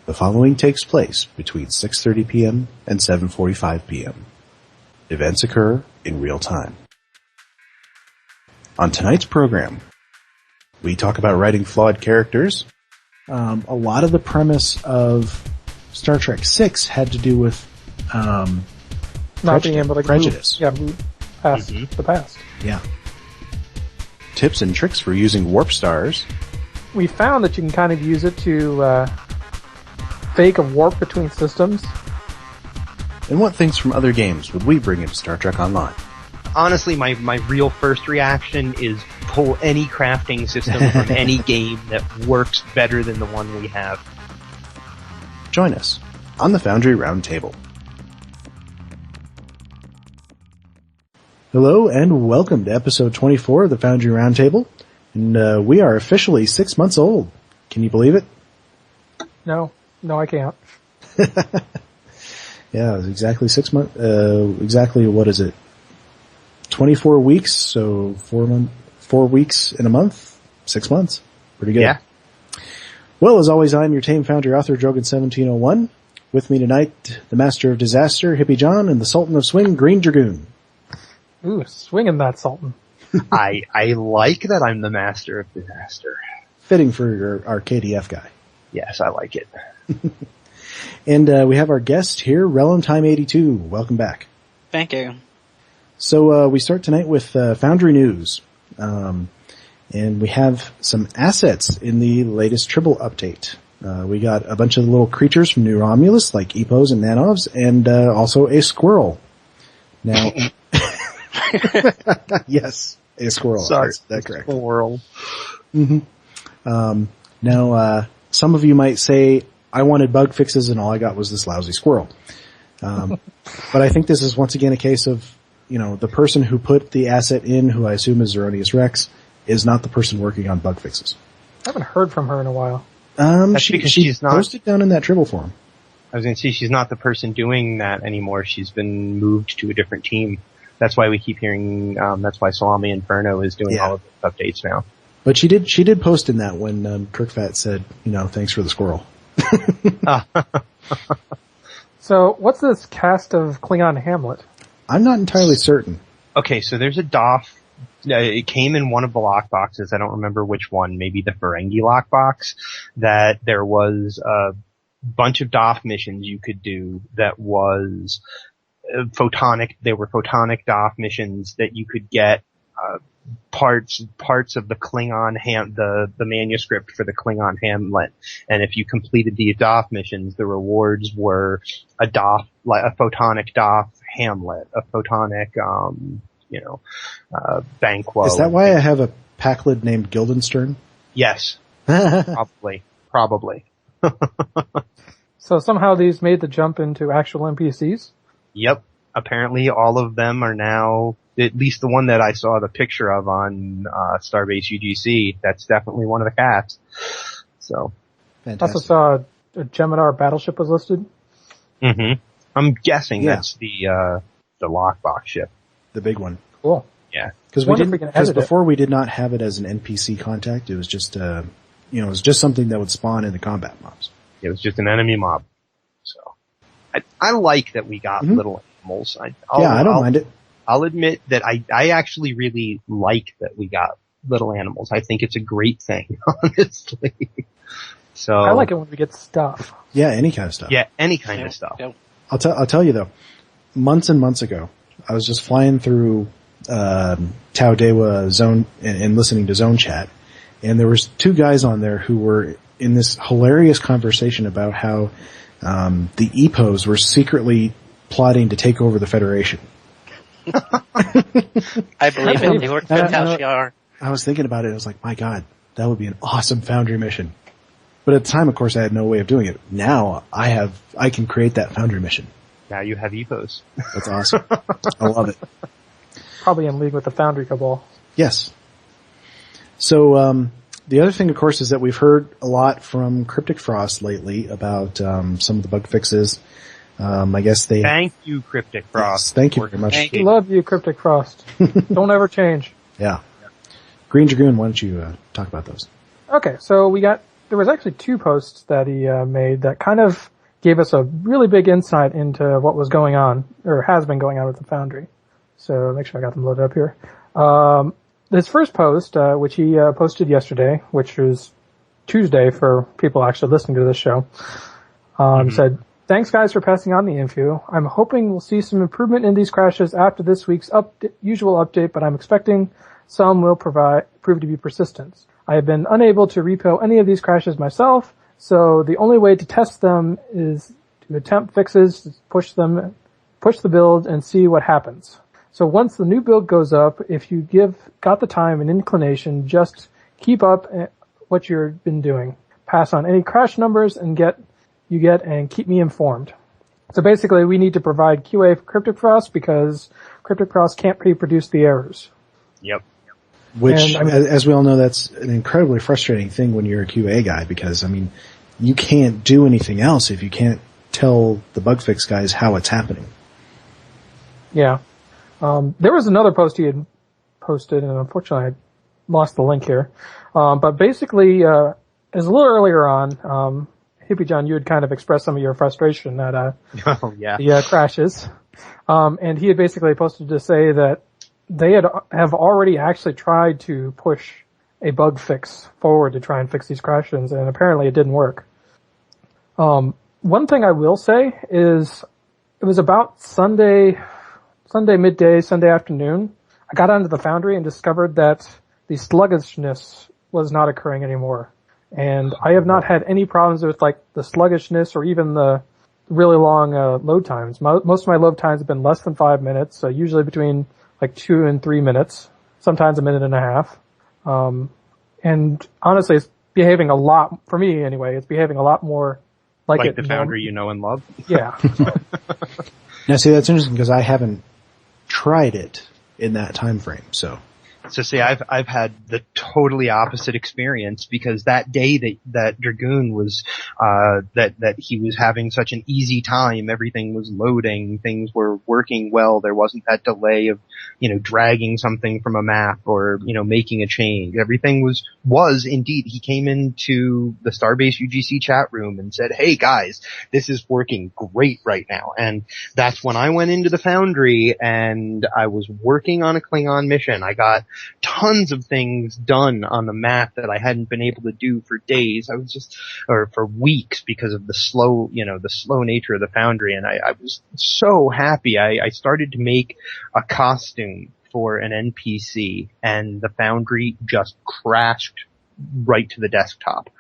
The following takes place between 6:30 p.m. and 7:45 p.m. Events occur in real time. On tonight's program, we talk about writing flawed characters. A lot of the premise of Star Trek VI had to do with not being able to prejudice. Move past the past. Yeah. Tips and tricks for using warp stars. We found that you can kind of use it to fake a warp between systems. And what things from other games would we bring into Star Trek Online? Honestly, my real first reaction is pull any crafting system from any game that works better than the one we have. Join us on the Foundry Roundtable. Hello and welcome to episode 24 of the Foundry Roundtable. And we are officially 6 months old. Can you believe it? No, I can't. Yeah, it was exactly 6 months. Exactly, what is it? 24 weeks, so 4 weeks in a month, 6 months. Pretty good. Yeah. Well, as always, I'm your tame Foundry author, Drogan1701. With me tonight, the Master of Disaster, Hippiejohn, and the Sultan of Swing, Greendragoon. Ooh, swinging that, Sultan. I like that I'm the Master of Disaster. Fitting for our KDF guy. Yes, I like it. And we have our guest here, Relentime82. Welcome back. Thank you. So we start tonight with Foundry News. And we have some assets in the latest Tribble update. We got a bunch of little creatures from New Romulus, like Epos and Nanovs, and also a squirrel. Now, yes, a squirrel. Sorry, that's correct. Squirrel. Mm-hmm. Now, some of you might say, I wanted bug fixes and all I got was this lousy squirrel. But I think this is once again a case of, the person who put the asset in, who I assume is Erroneous Rex, is not the person working on bug fixes. I haven't heard from her in a while. She's not posted down in that Tribble forum. I was going to say, she's not the person doing that anymore. She's been moved to a different team. That's why we keep hearing, that's why Salami Inferno is doing all of the updates now. But she did post in that when Kirkfat said, thanks for the squirrel. So, what's this cast of Klingon Hamlet? I'm not entirely certain. Okay, so there's a DOF. It came in one of the lockboxes. I don't remember which one. Maybe the Ferengi lockbox. That there was a bunch of DOF missions you could do that was photonic. They were photonic DOF missions that you could get parts of the Klingon the manuscript for the Klingon Hamlet. And if you completed the DOF missions, the rewards were a DOF, like a photonic DOF Hamlet, a photonic, Banquo. Is that why I have a Packlid named Guildenstern? Yes. Probably. So somehow these made the jump into actual NPCs? Yep. Apparently all of them are now, at least the one that I saw the picture of on Starbase UGC, that's definitely one of the cats. So. Fantastic. Also saw a Gemidar battleship was listed. Mm-hmm. I'm guessing that's the lockbox ship. The big one. Cool. Yeah. Because before we did not have it as an NPC contact. It was just, it was just something that would spawn in the combat mobs. It was just an enemy mob. So. I like that we got little animals. I don't mind it. I'll admit that I actually really like that we got little animals. I think it's a great thing, honestly. So. I like it when we get stuff. Yeah, any kind of stuff. Yeah, any kind of stuff. Yep. I'll tell you though, months and months ago, I was just flying through Tau Dewa Zone and listening to Zone Chat, and there was two guys on there who were in this hilarious conversation about how the Epos were secretly plotting to take over the Federation. I believe it. They work for Tal-Shiar. I was thinking about it. I was like, my God, that would be an awesome Foundry mission. But at the time, of course, I had no way of doing it. Now I can create that Foundry mission. Now you have Epos. That's awesome. I love it. Probably in league with the Foundry Cabal. Yes. So, the other thing, of course, is that we've heard a lot from Cryptic Frost lately about some of the bug fixes. I guess they... Thank you, Cryptic Frost. Yes, thank you very much. Thank you. Love you, Cryptic Frost. Don't ever change. Yeah. Greendragoon, why don't you talk about those? Okay, so we got there was actually 2 posts that he made that kind of gave us a really big insight into what was going on, or has been going on with the Foundry. So make sure I got them loaded up here. His first post, which he posted yesterday, which was Tuesday for people actually listening to this show, said, "Thanks guys for passing on the info. I'm hoping we'll see some improvement in these crashes after this week's usual update, but I'm expecting some will prove to be persistent. I have been unable to repo any of these crashes myself, so the only way to test them is to attempt fixes, push the build, and see what happens. So once the new build goes up, if you got the time and inclination, just keep up what you've been doing. Pass on any crash numbers and keep me informed." So basically, we need to provide QA for Cryptic because Cryptic can't reproduce the errors. Yep. Which, as we all know, that's an incredibly frustrating thing when you're a QA guy because, you can't do anything else if you can't tell the bug fix guys how it's happening. Yeah. There was another post he had posted, and unfortunately I lost the link here. But basically, as a little earlier on, Hippiejohn, you had kind of expressed some of your frustration at the crashes. And he had basically posted to say that they have already actually tried to push a bug fix forward to try and fix these crashes, and apparently it didn't work. One thing I will say is it was about Sunday midday, Sunday afternoon. I got onto the Foundry and discovered that the sluggishness was not occurring anymore. And I have not had any problems with the sluggishness or even the really long load times. Most of my load times have been less than 5 minutes, usually between 2 and 3 minutes, sometimes a minute and a half. And honestly, it's behaving a lot, for me anyway, it's behaving a lot more like the Foundry you know and love? Yeah. Now see, that's interesting because I haven't tried it in that time frame, so. So see, I've had the totally opposite experience because that day that Dragoon was, that he was having such an easy time, everything was loading, things were working well, there wasn't that delay of, dragging something from a map or, making a change. Everything was indeed, he came into the Starbase UGC chat room and said, "Hey guys, this is working great right now." And that's when I went into the Foundry and I was working on a Klingon mission. I got tons of things done on the map that I hadn't been able to do for days. Or for weeks because of the slow nature of the Foundry. And I was so happy. I started to make a costume for an NPC and the Foundry just crashed right to the desktop.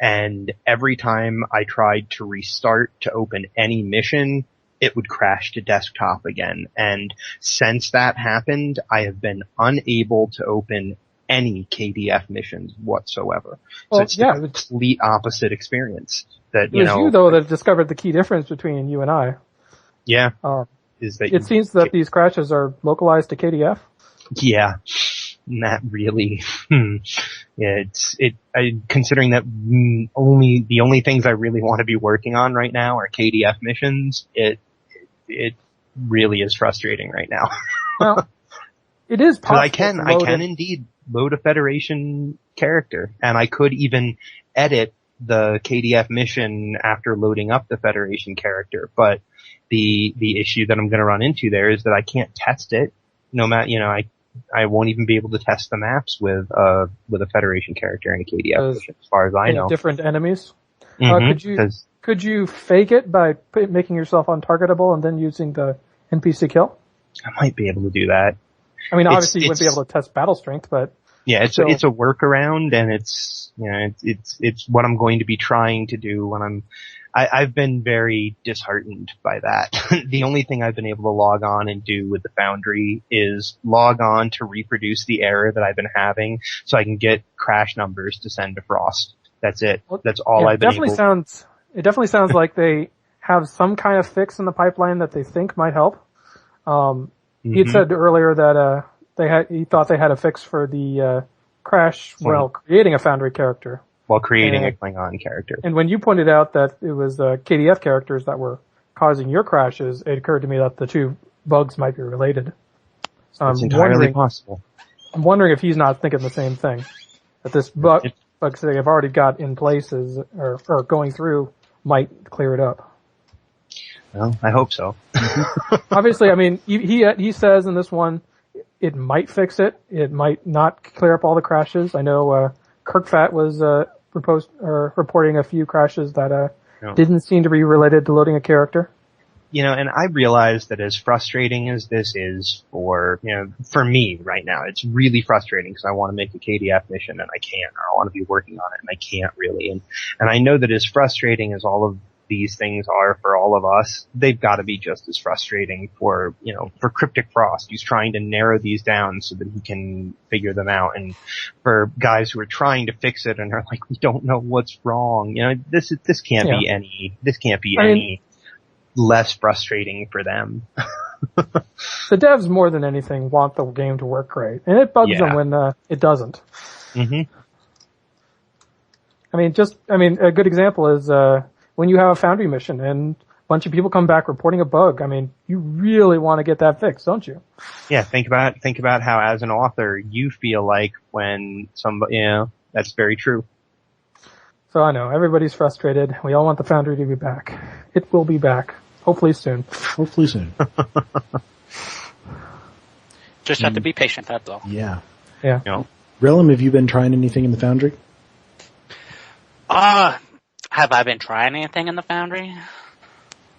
And every time I tried to restart to open any mission, it would crash to desktop again. And since that happened, I have been unable to open any KDF missions whatsoever. So it's the complete opposite experience. That, it was you, though, that discovered the key difference between you and I. Yeah. Is that it seems that these crashes are localized to KDF? Yeah. Not really. Yeah, considering that the only things I really want to be working on right now are KDF missions, it really is frustrating right now. Well, it is possible. I can indeed load a Federation character, and I could even edit the KDF mission after loading up the Federation character, but the issue that I'm going to run into there is that I can't test it. No matter, I won't even be able to test the maps with a Federation character in a KDF mission, as far as I know. Different enemies. Mm-hmm, could you fake it by making yourself untargetable and then using the NPC kill? I might be able to do that. I mean, obviously you wouldn't be able to test battle strength, but yeah, it's a workaround, and it's what I'm going to be trying to do when I've been very disheartened by that. The only thing I've been able to log on and do with the Foundry is log on to reproduce the error that I've been having so I can get crash numbers to send to Frost. That's it. That's all I've been able to. It definitely sounds like they have some kind of fix in the pipeline that they think might help. He had said earlier that he thought they had a fix for the crash while creating a Foundry character. While creating a Klingon character. And when you pointed out that it was KDF characters that were causing your crashes, it occurred to me that the two bugs might be related. So it's entirely possible. I'm wondering if he's not thinking the same thing. That this bug bugs that they've already got in places or going through might clear it up. Well, I hope so. Obviously, I mean, he says in this one, it might fix it. It might not clear up all the crashes. I know, Kirkfat was, reporting a few crashes that, didn't seem to be related to loading a character. And I realize that as frustrating as this is for me right now, it's really frustrating because I want to make a KDF mission and I can't, or I want to be working on it and I can't really. And I know that as frustrating as all of these things are for all of us, they've got to be just as frustrating for Cryptic Frost, who's trying to narrow these down so that he can figure them out, and for guys who are trying to fix it and are like, we don't know what's wrong. This can't be any less frustrating for them. The devs more than anything want the game to work great, and it bugs them when it doesn't. Mm-hmm. A good example is when you have a Foundry mission and a bunch of people come back reporting a bug. I mean, you really want to get that fixed, don't you? Yeah, think about how as an author you feel like when somebody, that's very true. So I know, everybody's frustrated. We all want the Foundry to be back. It will be back. Hopefully soon. Hopefully soon. Just have to be patient, that's all. Yeah. Yeah. Relum, have you been trying anything in the Foundry? Have I been trying anything in the Foundry?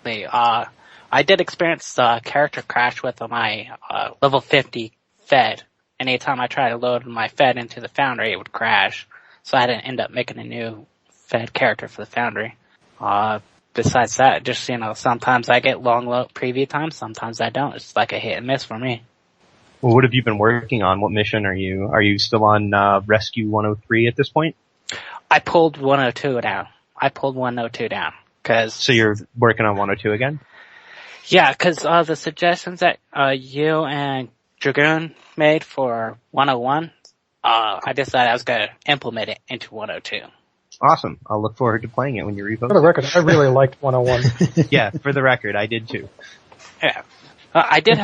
I did experience character crash with my level 50 Fed. Anytime I tried to load my Fed into the Foundry, it would crash. So I had to end up making a new Fed character for the Foundry. Besides that, just, sometimes I get long preview time, sometimes I don't. It's like a hit and miss for me. Well, what have you been working on? What mission are you? Are you still on Rescue 103 at this point? I pulled 102 down. So you're working on 102 again? Yeah, because the suggestions that you and Dragoon made for 101, I decided I was going to implement it into 102. Awesome. I'll look forward to playing it when you repost it. For the record, I really liked 101. Yeah, for the record, I did too. Yeah. I did,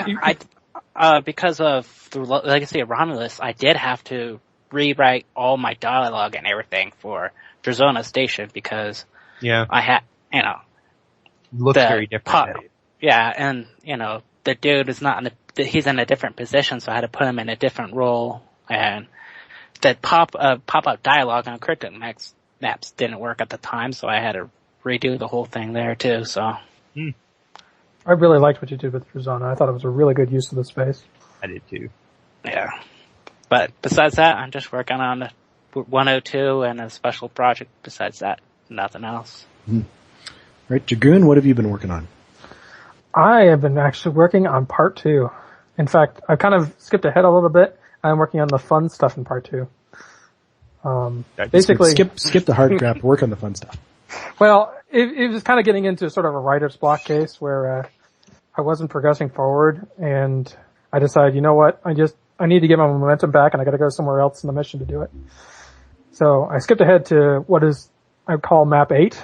because of the Legacy of Romulus, I did have to rewrite all my dialogue and everything for Drazona Station because I had, looks very different. Yeah, and, the dude is he's in a different position, so I had to put him in a different role, and the pop-up dialogue on Cryptic maps didn't work at the time, so I had to redo the whole thing there too, so. I really liked what you did with Drazona. I thought it was a really good use of the space. I did too. Yeah. But besides that, I'm just working on 102 and a special project. Besides that, nothing else. Right, Dragoon, what have you been working on? I have been actually working on part 2. In fact, I've kind of skipped ahead a little bit. I'm working on the fun stuff in part 2. Basically, skip the hard crap, work on the fun stuff. Well, it was kind of getting into sort of a writer's block case where I wasn't progressing forward, and I decided, you know what, I need to get my momentum back, and I got to go somewhere else in the mission to do it. So I skipped ahead to what I call Map 8,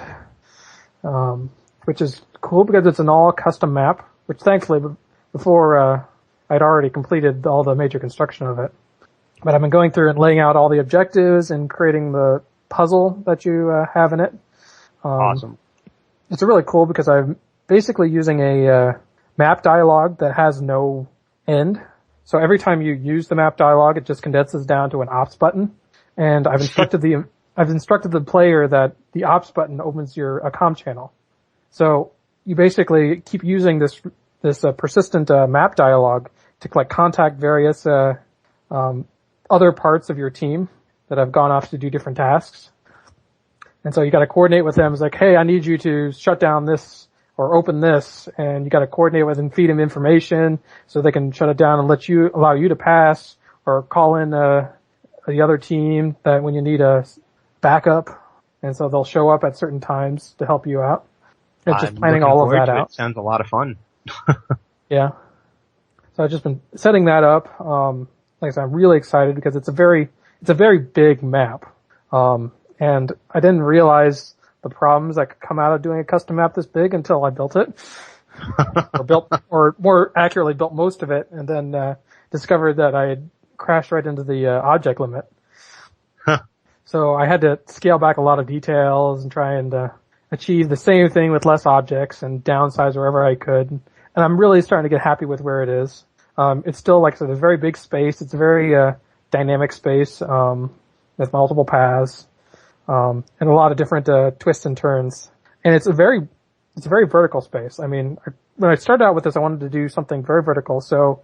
which is cool because it's an all custom map, which thankfully before I'd already completed all the major construction of it. But I've been going through and laying out all the objectives and creating the puzzle that you have in it. Awesome. It's really cool because I'm basically using a map dialogue that has no end. So every time you use the map dialogue, it just condenses down to an ops button. And I've instructed the player that the ops button opens a comm channel. So you basically keep using this persistent map dialogue to contact various other parts of your team that have gone off to do different tasks. And so you got to coordinate with them. It's like, hey, I need you to shut down this or open this, and you got to coordinate with and feed them information so they can shut it down and allow you to pass, or call in the other team that when you need a backup, and so they'll show up at certain times to help you out. And just planning all of that out. It sounds a lot of fun. Yeah. So I've just been setting that up. Like I said, I'm really excited because it's a very big map. And I didn't realize the problems that could come out of doing a custom map this big until I built it. or more accurately built most of it, and then discovered that I had crashed right into the object limit. So I had to scale back a lot of details and try and achieve the same thing with less objects and downsize wherever I could. And I'm really starting to get happy with where it is. It's still, like I said, a very big space. It's a very dynamic space with multiple paths and a lot of different twists and turns. And it's a very vertical space. I mean, when I started out with this, I wanted to do something very vertical. So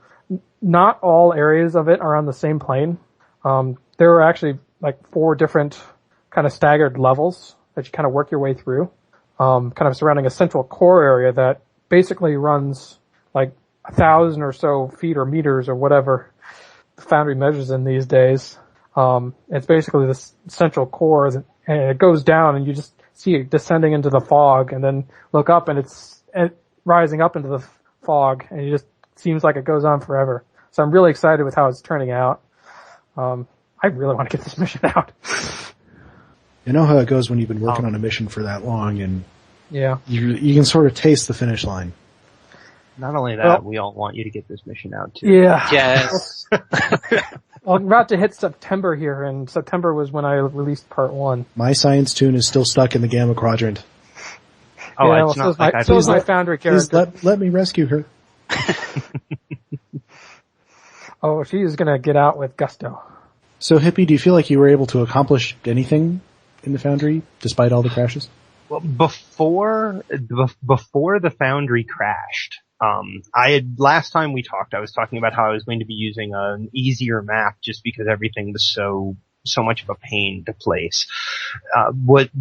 not all areas of it are on the same plane. There are actually like 4 different kind of staggered levels that you kind of work your way through, kind of surrounding a central core area that basically runs like 1,000 or so feet or meters or whatever the Foundry measures in these days. It's basically this central core, and it goes down, and you just see it descending into the fog, and then look up, and it's rising up into the fog, and it just seems like it goes on forever. So I'm really excited with how it's turning out. I really want to get this mission out. You know how it goes when you've been working on a mission for that long, and yeah, you can sort of taste the finish line. Not only that, we all want you to get this mission out too. Yeah. Yes. Well, I'm about to hit September here, and September was when I released part 1. My science tune is still stuck in the Gamma Quadrant. Oh, yeah, it's not like so is my Foundry character. Please let me rescue her. Oh, she is gonna get out with gusto. So, Hippie, do you feel like you were able to accomplish anything in the Foundry, despite all the crashes? Well, before the Foundry crashed, last time we talked, I was talking about how I was going to be using an easier map just because everything was so much of a pain to place. What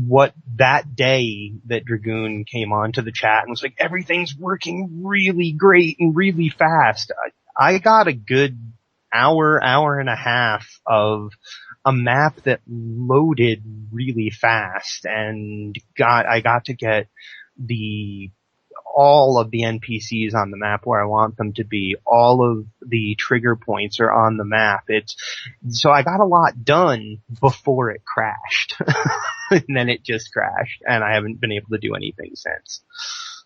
that day that Dragoon came onto the chat and was like, everything's working really great and really fast. I got a good hour and a half of a map that loaded really fast, and I got to get all of the NPCs on the map where I want them to be. All of the trigger points are on the map. So I got a lot done before it crashed. And then it just crashed, and I haven't been able to do anything since.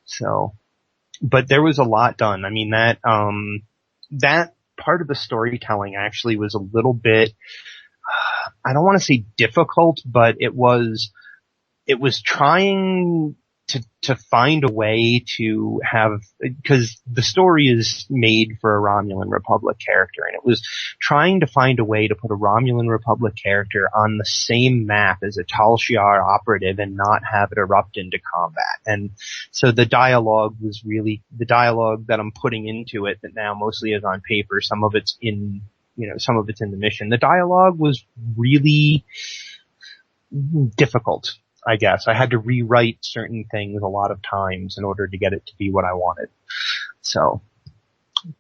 So, but there was a lot done. I mean, that part of the storytelling actually was a little bit, I don't want to say difficult, but it was trying to find a way to have, because the story is made for a Romulan Republic character, and it was trying to find a way to put a Romulan Republic character on the same map as a Tal Shiar operative and not have it erupt into combat. And so the dialogue that I'm putting into it, that now mostly is on paper, some of it's in the mission. The dialogue was really difficult, I guess. I had to rewrite certain things a lot of times in order to get it to be what I wanted. So,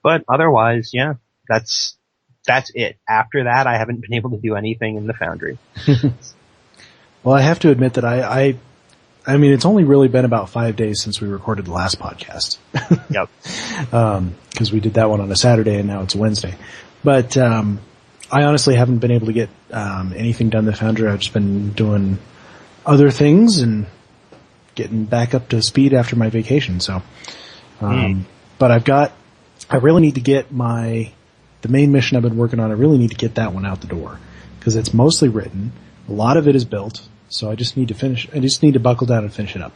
but otherwise, yeah, that's it. After that, I haven't been able to do anything in the Foundry. Well, I have to admit that I mean, it's only really been about 5 days since we recorded the last podcast. Yep. Cause we did that one on a Saturday and now it's a Wednesday. But, I honestly haven't been able to get, anything done in the Foundry. I've just been doing other things and getting back up to speed after my vacation. So, but I really need to get the main mission I've been working on. I really need to get that one out the door because it's mostly written. A lot of it is built. So I just need to buckle down and finish it up.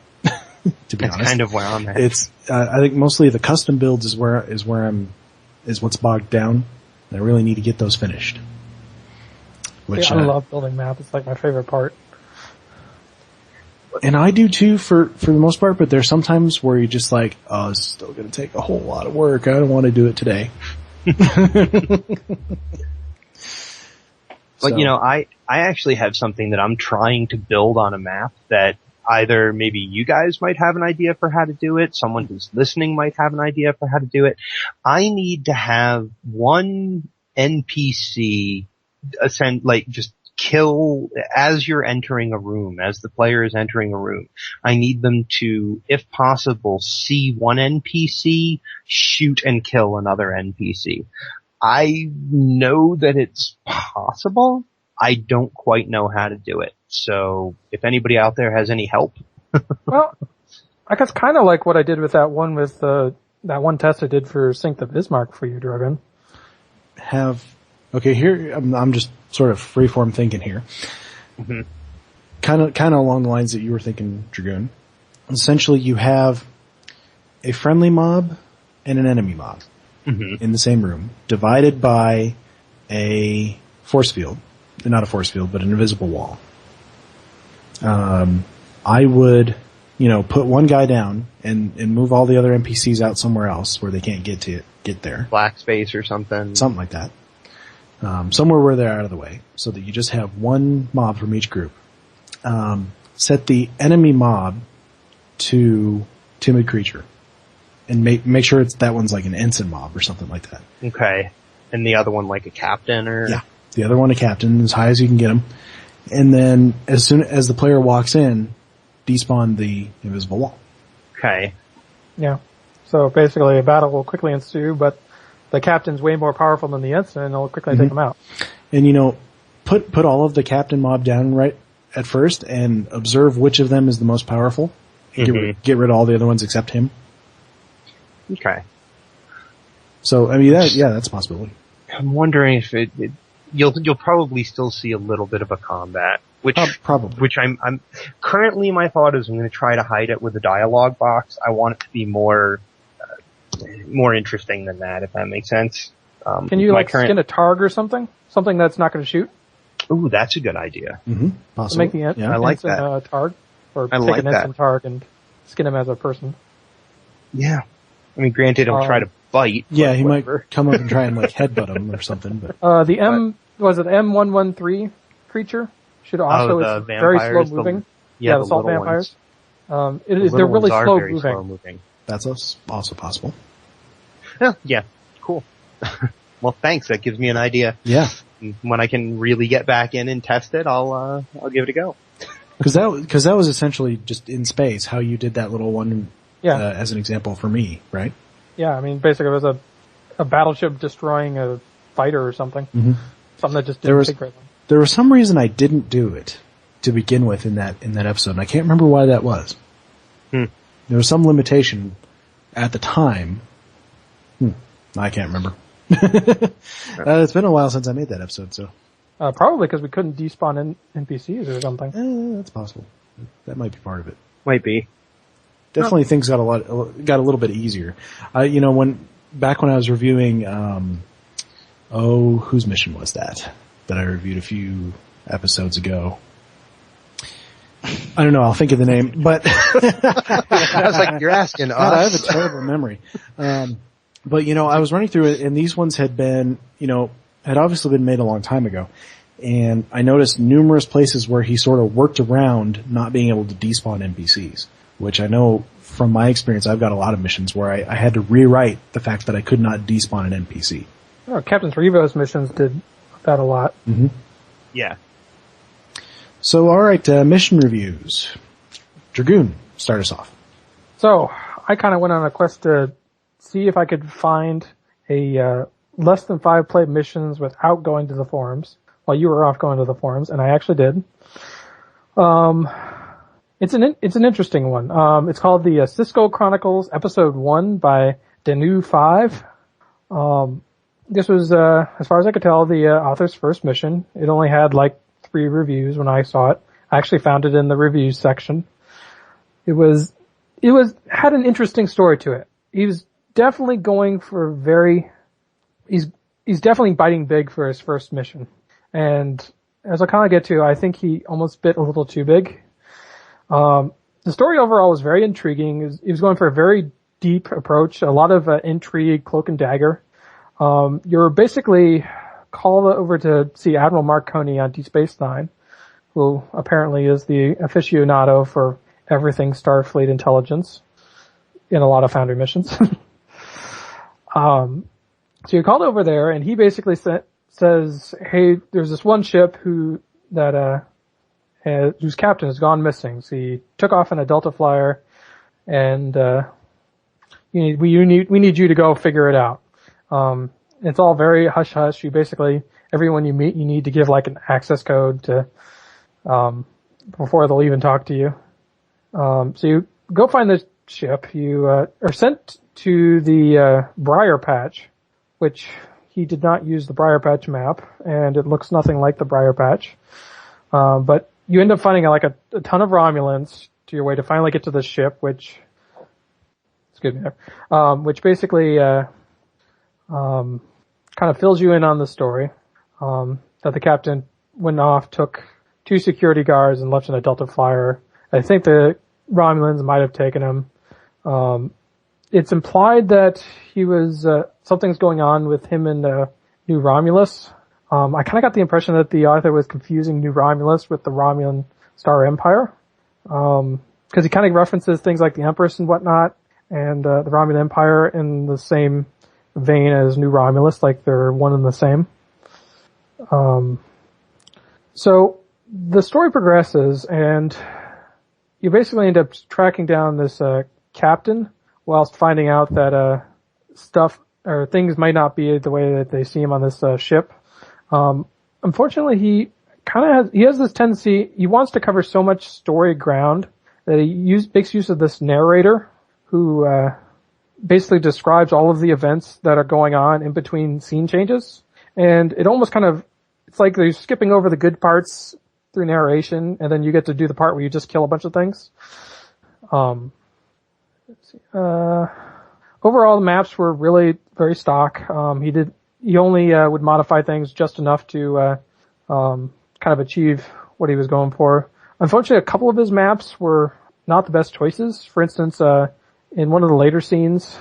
To be honest. That's kind of where I'm at. It's, I think mostly the custom builds is what's bogged down. And I really need to get those finished. Which, I love building maps. It's like my favorite part. And I do too for the most part, but there's sometimes where you're just like, oh, it's still gonna take a whole lot of work. I don't want to do it today. But I actually have something that I'm trying to build on a map that either maybe you guys might have an idea for how to do it, someone who's listening might have an idea for how to do it. I need to have one NPC just kill as you're entering a room, as the player is entering a room. I need them to, if possible, see one NPC, shoot and kill another NPC. I know that it's possible. I don't quite know how to do it. So if anybody out there has any help. Well, I guess kind of like what I did with that one test I did for Sync the Bismarck for you, Dragon. Okay, here, I'm just sort of freeform thinking here. Mm-hmm. Kind of along the lines that you were thinking, Dragoon. Essentially, you have a friendly mob and an enemy mob in the same room, divided by a force field. Not a force field, but an invisible wall. I would, put one guy down and move all the other NPCs out somewhere else where they can't get there. Black space or something. Something like that. Somewhere where they're out of the way, so that you just have one mob from each group. Set the enemy mob to timid creature, and make sure that one's like an ensign mob or something like that. Okay. And the other one like a captain or? Yeah. The other one a captain, as high as you can get him. And then as soon as the player walks in, despawn the invisible wall. Okay. Yeah. So basically a battle will quickly ensue, but the captain's way more powerful than the ensign, and it'll quickly take him out. And put all of the captain mob down right at first and observe which of them is the most powerful. And get rid of all the other ones except him. Okay. So, that's a possibility. I'm wondering if you'll probably still see a little bit of a combat, which probably. Which I'm currently my thought is I'm going to try to hide it with a dialogue box. I want it to be more interesting than that, if that makes sense. Can you skin a targ or something? Something that's not going to shoot? Ooh, that's a good idea. Mm-hmm. Possibly. Make the I like that. Targ, or I take like an that. instant targ and skin him as a person. Yeah. I mean, granted, he'll try to bite. Yeah, he might come up and try and headbutt him or something. But the M113 creature should also it's very slow moving. The salt vampires. They're really slow moving. That's also possible. Yeah, cool. Well, thanks. That gives me an idea. Yeah. When I can really get back in and test it, I'll give it a go. Because that was essentially just in space how you did that little one. Yeah. As an example for me, right? Yeah, I mean, basically it was a battleship destroying a fighter or something. Mm-hmm. Something that just didn't take very long. There was some reason I didn't do it to begin with in that episode, and I can't remember why that was. There was some limitation at the time. I can't remember. It's been a while since I made that episode, so. Probably because we couldn't despawn NPCs or something. That's possible. That might be part of it. Might be. Definitely things got a little bit easier. Back when I was reviewing, whose mission was that I reviewed a few episodes ago? I don't know, I'll think of the name, but. I was like, you're asking us. God, I have a terrible memory. But I was running through it and these ones had been, had obviously been made a long time ago. And I noticed numerous places where he sort of worked around not being able to despawn NPCs. Which I know from my experience, I've got a lot of missions where I had to rewrite the fact that I could not despawn an NPC. Oh, Captain Revo's missions did that a lot. Mm-hmm. Yeah. So, alright, mission reviews. Dragoon, start us off. So, I kind of went on a quest to see if I could find a less than 5 play missions without going to the forums, while you were off going to the forums, and I actually did. It's an interesting one. It's called the Cisco Chronicles Episode 1 by Danu5. This was, as far as I could tell, the author's first mission. It only had 3 reviews when I saw it. I actually found it in the reviews section. It had an interesting story to it. He was definitely going for he's definitely biting big for his first mission. And as I kind of get to, I think he almost bit a little too big. The story overall was very intriguing. He was going for a very deep approach, a lot of intrigue, cloak and dagger. You're basically called over to see Admiral Marconi on Deep Space Nine, who apparently is the aficionado for everything Starfleet intelligence in a lot of Foundry missions. So you're called over there, and he basically says, "Hey, there's this one ship whose captain has gone missing. So he took off in a Delta flyer, and we need you to go figure it out." It's all very hush hush. You basically, everyone you meet, you need to give an access code to before they'll even talk to you. So you go find the ship. You are sent to the Briar Patch, which he did not use the Briar Patch map, and it looks nothing like the Briar Patch. But you end up finding like a ton of Romulans to your way to finally get to the ship, which basically kind of fills you in on the story. That the captain went off, took 2 security guards, and left in a Delta Flyer. I think the Romulans might have taken him. It's implied that he was something's going on with him and New Romulus. I kind of got the impression that the author was confusing New Romulus with the Romulan Star Empire, because he kind of references things like the Empress and whatnot, and the Romulan Empire in the same vein as New Romulus, like they're one and the same. So the story progresses, and you basically end up tracking down this captain, whilst finding out that stuff or things might not be the way that they seem on this ship. Unfortunately, he has this tendency. He wants to cover so much story ground that he makes use of this narrator who basically describes all of the events that are going on in between scene changes. And it almost it's like they're skipping over the good parts through narration, and then you get to do the part where you just kill a bunch of things. Overall, the maps were really very stock. He only would modify things just enough to kind of achieve what he was going for. Unfortunately, a couple of his maps were not the best choices. For instance, in one of the later scenes,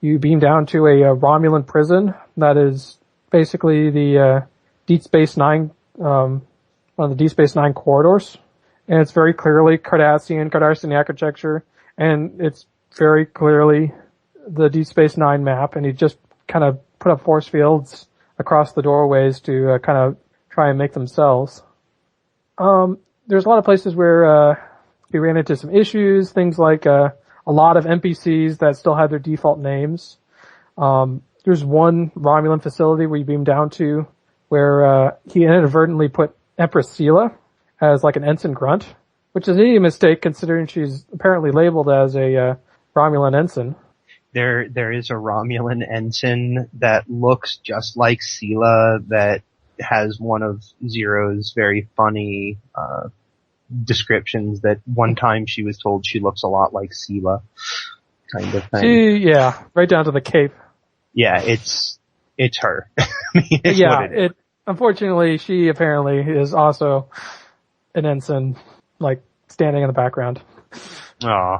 you beam down to a Romulan prison that is basically the Deep Space Nine, one of the Deep Space Nine corridors, and it's very clearly Cardassian architecture, and it's very clearly the Deep Space Nine map, and he just kind of put up force fields across the doorways to kind of try and make themselves. There's a lot of places where he ran into some issues, things like a lot of NPCs that still had their default names. There's one Romulan facility where you beam down to where he inadvertently put Empress Sela as like an ensign grunt, which is a mistake considering she's apparently labeled as a Romulan ensign. There is a Romulan ensign that looks just like Sela, that has one of Zero's very funny descriptions that one time she was told she looks a lot like Sela, kind of thing. Right down to the cape. Yeah, it's her. I mean, it's what it is. Unfortunately, she apparently is also an ensign, like standing in the background. Aw.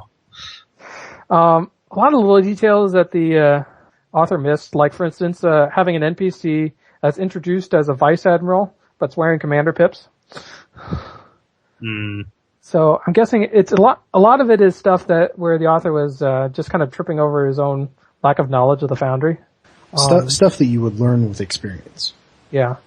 A lot of little details that the author missed, like for instance, having an NPC that's introduced as a vice admiral but's wearing commander pips. So I'm guessing it's a lot of it is stuff that where the author was just kind of tripping over his own lack of knowledge of the Foundry. Stuff that you would learn with experience. Yeah.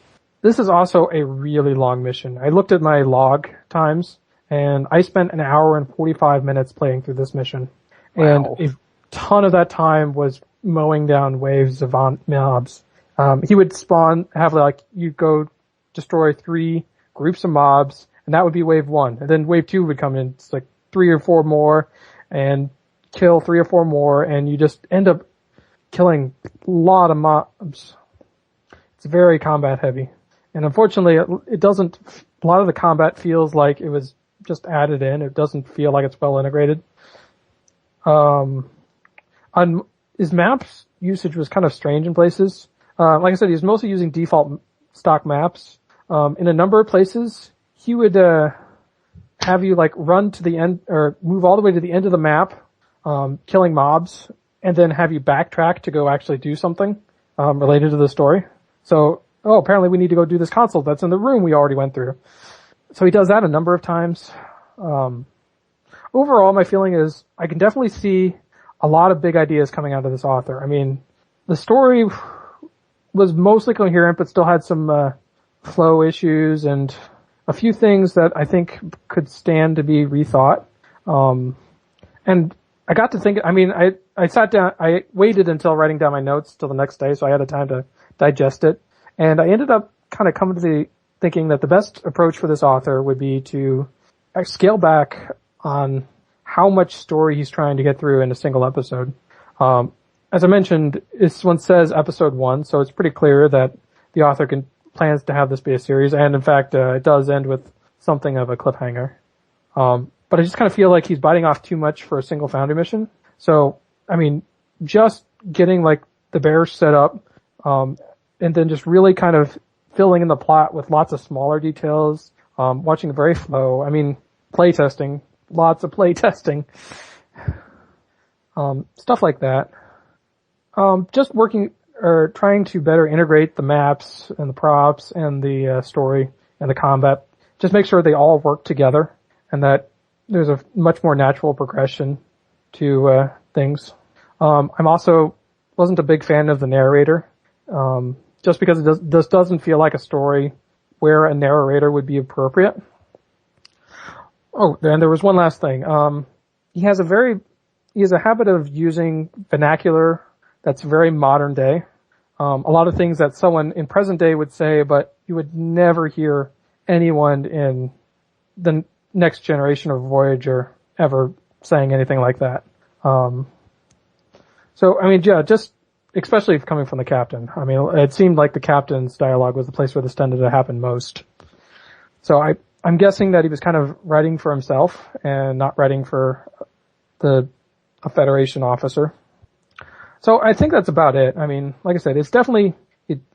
This is also a really long mission. I looked at my log times, and I spent an hour and 45 minutes playing through this mission. Wow. And a ton of that time was mowing down waves of mobs. He would you'd go destroy 3 groups of mobs, and that would be wave 1. And then wave 2 would come in. It's like 3 or 4 more, and kill 3 or 4 more, and you just end up killing a lot of mobs. It's very combat heavy. And unfortunately, a lot of the combat feels like it was just added in. It doesn't feel like it's well integrated. His maps usage was kind of strange in places. Like I said, he was mostly using default stock maps. In a number of places, he would have you like run to the end or move all the way to the end of the map, killing mobs, and then have you backtrack to go actually do something related to the story. So, apparently we need to go do this console that's in the room we already went through. So he does that a number of times. Overall, my feeling is I can definitely see a lot of big ideas coming out of this author. I mean, the story was mostly coherent, but still had some flow issues and a few things that I think could stand to be rethought. And I got to think, I mean, I sat down, I waited until writing down my notes till the next day, so I had the time to digest it. And I ended up kind of coming to the thinking that the best approach for this author would be to scale back on how much story he's trying to get through in a single episode. As I mentioned, this one says episode 1, so it's pretty clear that the author plans to have this be a series, and in fact, it does end with something of a cliffhanger. But I just kind of feel like he's biting off too much for a single Foundry mission. So, I mean, just getting like the bears set up, and then just really kind of filling in the plot with lots of smaller details, watching the very flow. I mean, playtesting, lots of playtesting, stuff like that. Just working or trying to better integrate the maps and the props and the story and the combat. Just make sure they all work together and that there's a much more natural progression to things. I'm also wasn't a big fan of the narrator, just because this doesn't feel like a story where a narrator would be appropriate. Oh, and there was one last thing. He has a habit of using vernacular that's very modern day. A lot of things that someone in present day would say, but you would never hear anyone in the next generation of Voyager ever saying anything like that. So, I mean, yeah, just, especially coming from the captain. I mean, it seemed like the captain's dialogue was the place where this tended to happen most. So I'm guessing that he was kind of writing for himself and not writing for a Federation officer. So I think that's about it. I mean, like I said, it's definitely,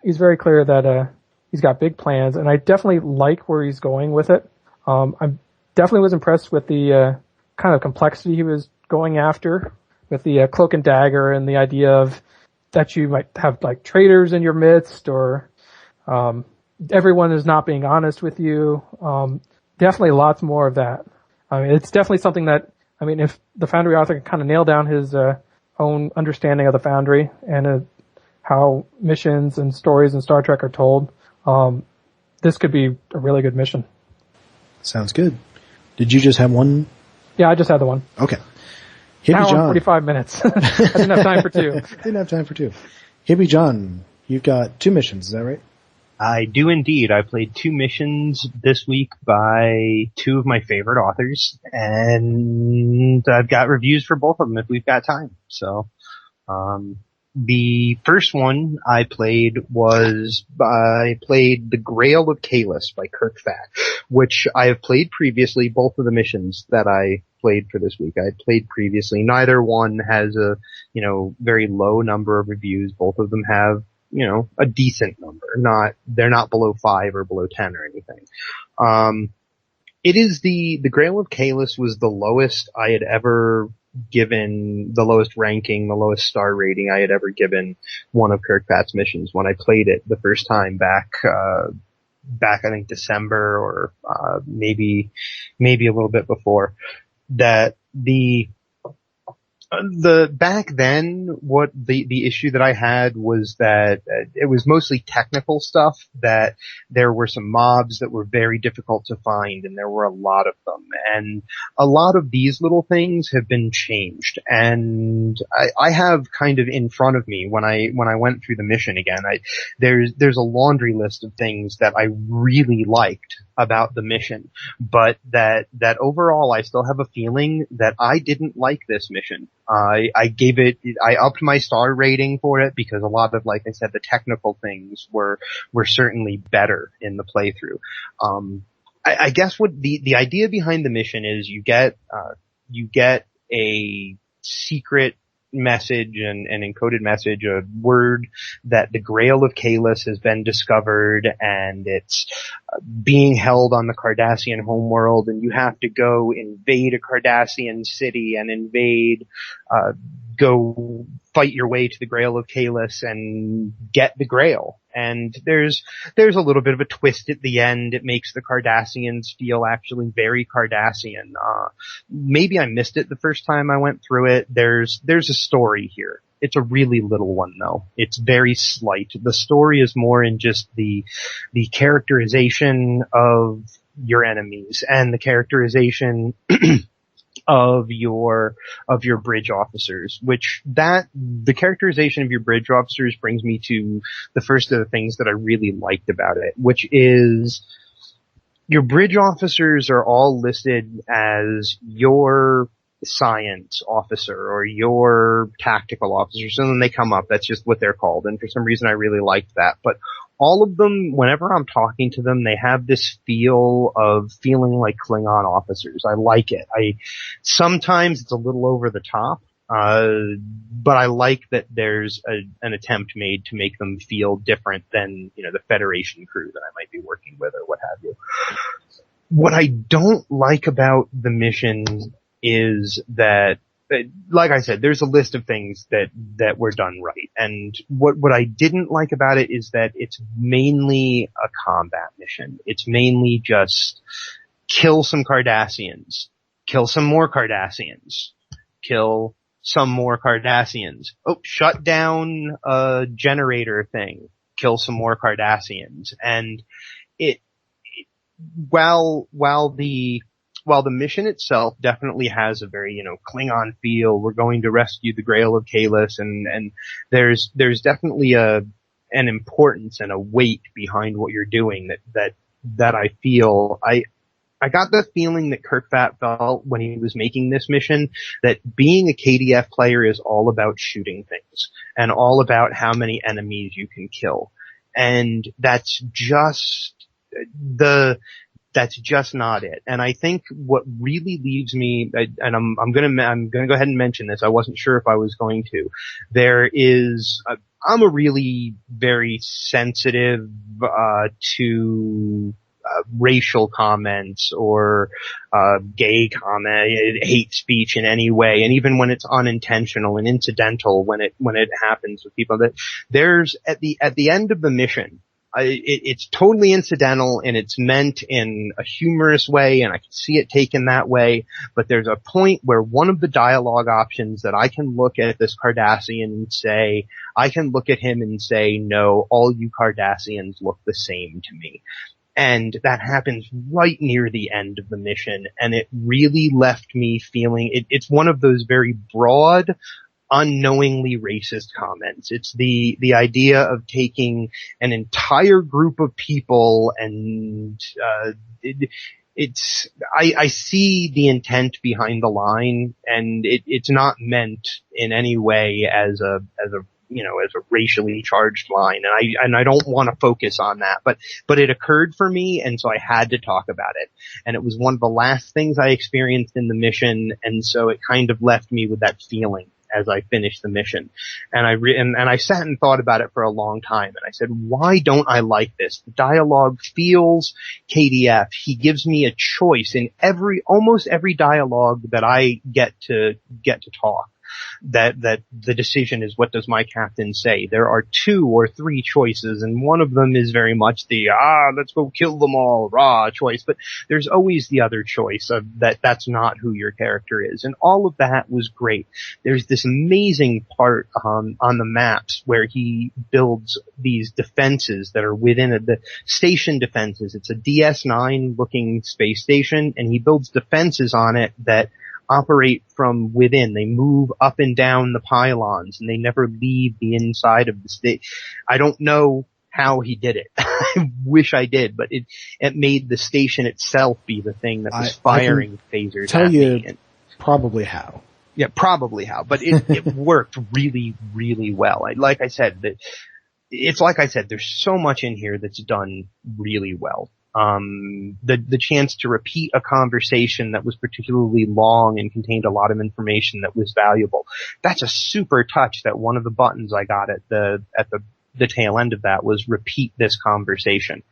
he's very clear that, he's got big plans, and I definitely like where he's going with it. I definitely was impressed with the, kind of complexity he was going after with the, cloak and dagger and the idea of that you might have like traitors in your midst or, everyone is not being honest with you. Definitely lots more of that. I mean, it's definitely something that, I mean, if the Foundry author can kind of nail down his, own understanding of the Foundry and how missions and stories in Star Trek are told, this could be a really good mission. Sounds good. Did you just have one? Yeah, I just had the one. Okay. Hour Hippiejohn. and 45 minutes. I didn't have time for two. Didn't have time for two. Hippiejohn, you've got 2 missions, is that right? I do indeed. I played 2 missions this week by 2 of my favorite authors, and I've got reviews for both of them if we've got time. So, the first one I played The Grail of Kahless by Kirkfat, which I have played previously, both of the missions that I played for this week. I had played previously. Neither one has a, very low number of reviews. Both of them have, a decent number. They're not below 5 or below 10 or anything. It is the Grail of Kahless was the lowest I had ever given, the lowest ranking, the lowest star rating I had ever given one of Kirkfat's missions when I played it the first time back I think December or, maybe a little bit before. That back then, what the issue that I had was that it was mostly technical stuff, that there were some mobs that were very difficult to find, and there were a lot of them. And a lot of these little things have been changed. And I have kind of in front of me when I went through the mission again, there's a laundry list of things that I really liked about the mission, but that overall I still have a feeling that I didn't like this mission. I upped my star rating for it because a lot of, like I said, the technical things were certainly better in the playthrough. I guess what the idea behind the mission is, you get a secret message and encoded message, a word that the Grail of Kahless has been discovered, and it's being held on the Cardassian homeworld, and you have to go invade a Cardassian city and go fight your way to the Grail of Kahless and get the Grail. And there's a little bit of a twist at the end. It makes the Cardassians feel actually very Cardassian. Maybe I missed it the first time I went through it. There's a story here. It's a really little one though. It's very slight. The story is more in just the characterization of your enemies and the characterization of your bridge officers, the characterization of your bridge officers brings me to the first of the things that I really liked about it, which is your bridge officers are all listed as your science officer or your tactical officer, so then they come up. That's just what they're called. And for some reason I really liked that. But all of them, whenever I'm talking to them, they have this feel of feeling like Klingon officers. I like it. Sometimes it's a little over the top. But I like that there's an attempt made to make them feel different than, the Federation crew that I might be working with or what have you. What I don't like about the mission is that, like I said, there's a list of things that were done right. And what I didn't like about it is that it's mainly a combat mission. It's mainly just kill some Cardassians, kill some more Cardassians, kill some more Cardassians. Oh, shut down a generator thing. Kill some more Cardassians. And while the mission itself definitely has a very, Klingon feel, we're going to rescue the Grail of Kahless, and there's definitely an importance and a weight behind what you're doing that I feel. I got the feeling that Kirkfat felt when he was making this mission that being a KDF player is all about shooting things and all about how many enemies you can kill. And that's just not it. And I think what really leaves me, and I'm gonna go ahead and mention this. I wasn't sure if I was going to. I'm a really very sensitive to racial comments or gay comment, hate speech in any way, and even when it's unintentional and incidental, when it happens with people, that there's at the end of the mission, it's totally incidental and it's meant in a humorous way, and I can see it taken that way. But there's a point where one of the dialogue options that I can look at this Cardassian and say, I can look at him and say, no, all you Cardassians look the same to me. And that happens right near the end of the mission, and it really left me feeling it's one of those very broad, unknowingly racist comments. It's the idea of taking an entire group of people and I see the intent behind the line, and it's not meant in any way as a racially charged line, and I don't want to focus on that, but it occurred for me, and so I had to talk about it. And it was one of the last things I experienced in the mission, and so it kind of left me with that feeling as I finished the mission. And I sat and thought about it for a long time, and I said, why don't I like this? The dialogue feels KDF. He gives me a choice in almost every dialogue that I get to talk. That the decision is, what does my captain say? There are 2 or 3 choices, and one of them is very much the let's go kill them all rah choice, but there's always the other choice of that's not who your character is. And all of that was great. There's this amazing part on the maps where he builds these defenses that are within the station defenses. It's a DS9 looking space station, and he builds defenses on it that operate from within. They move up and down the pylons, and they never leave the inside of the state. I don't know how he did it. I wish I did, but it made the station itself be the thing that was firing phasers tell at you me. Probably how. Yeah, probably how. But it worked really, really well. Like I said, there's so much in here that's done really well. The chance to repeat a conversation that was particularly long and contained a lot of information that was valuable. That's a super touch. That one of the buttons I got at the tail end of that was repeat this conversation.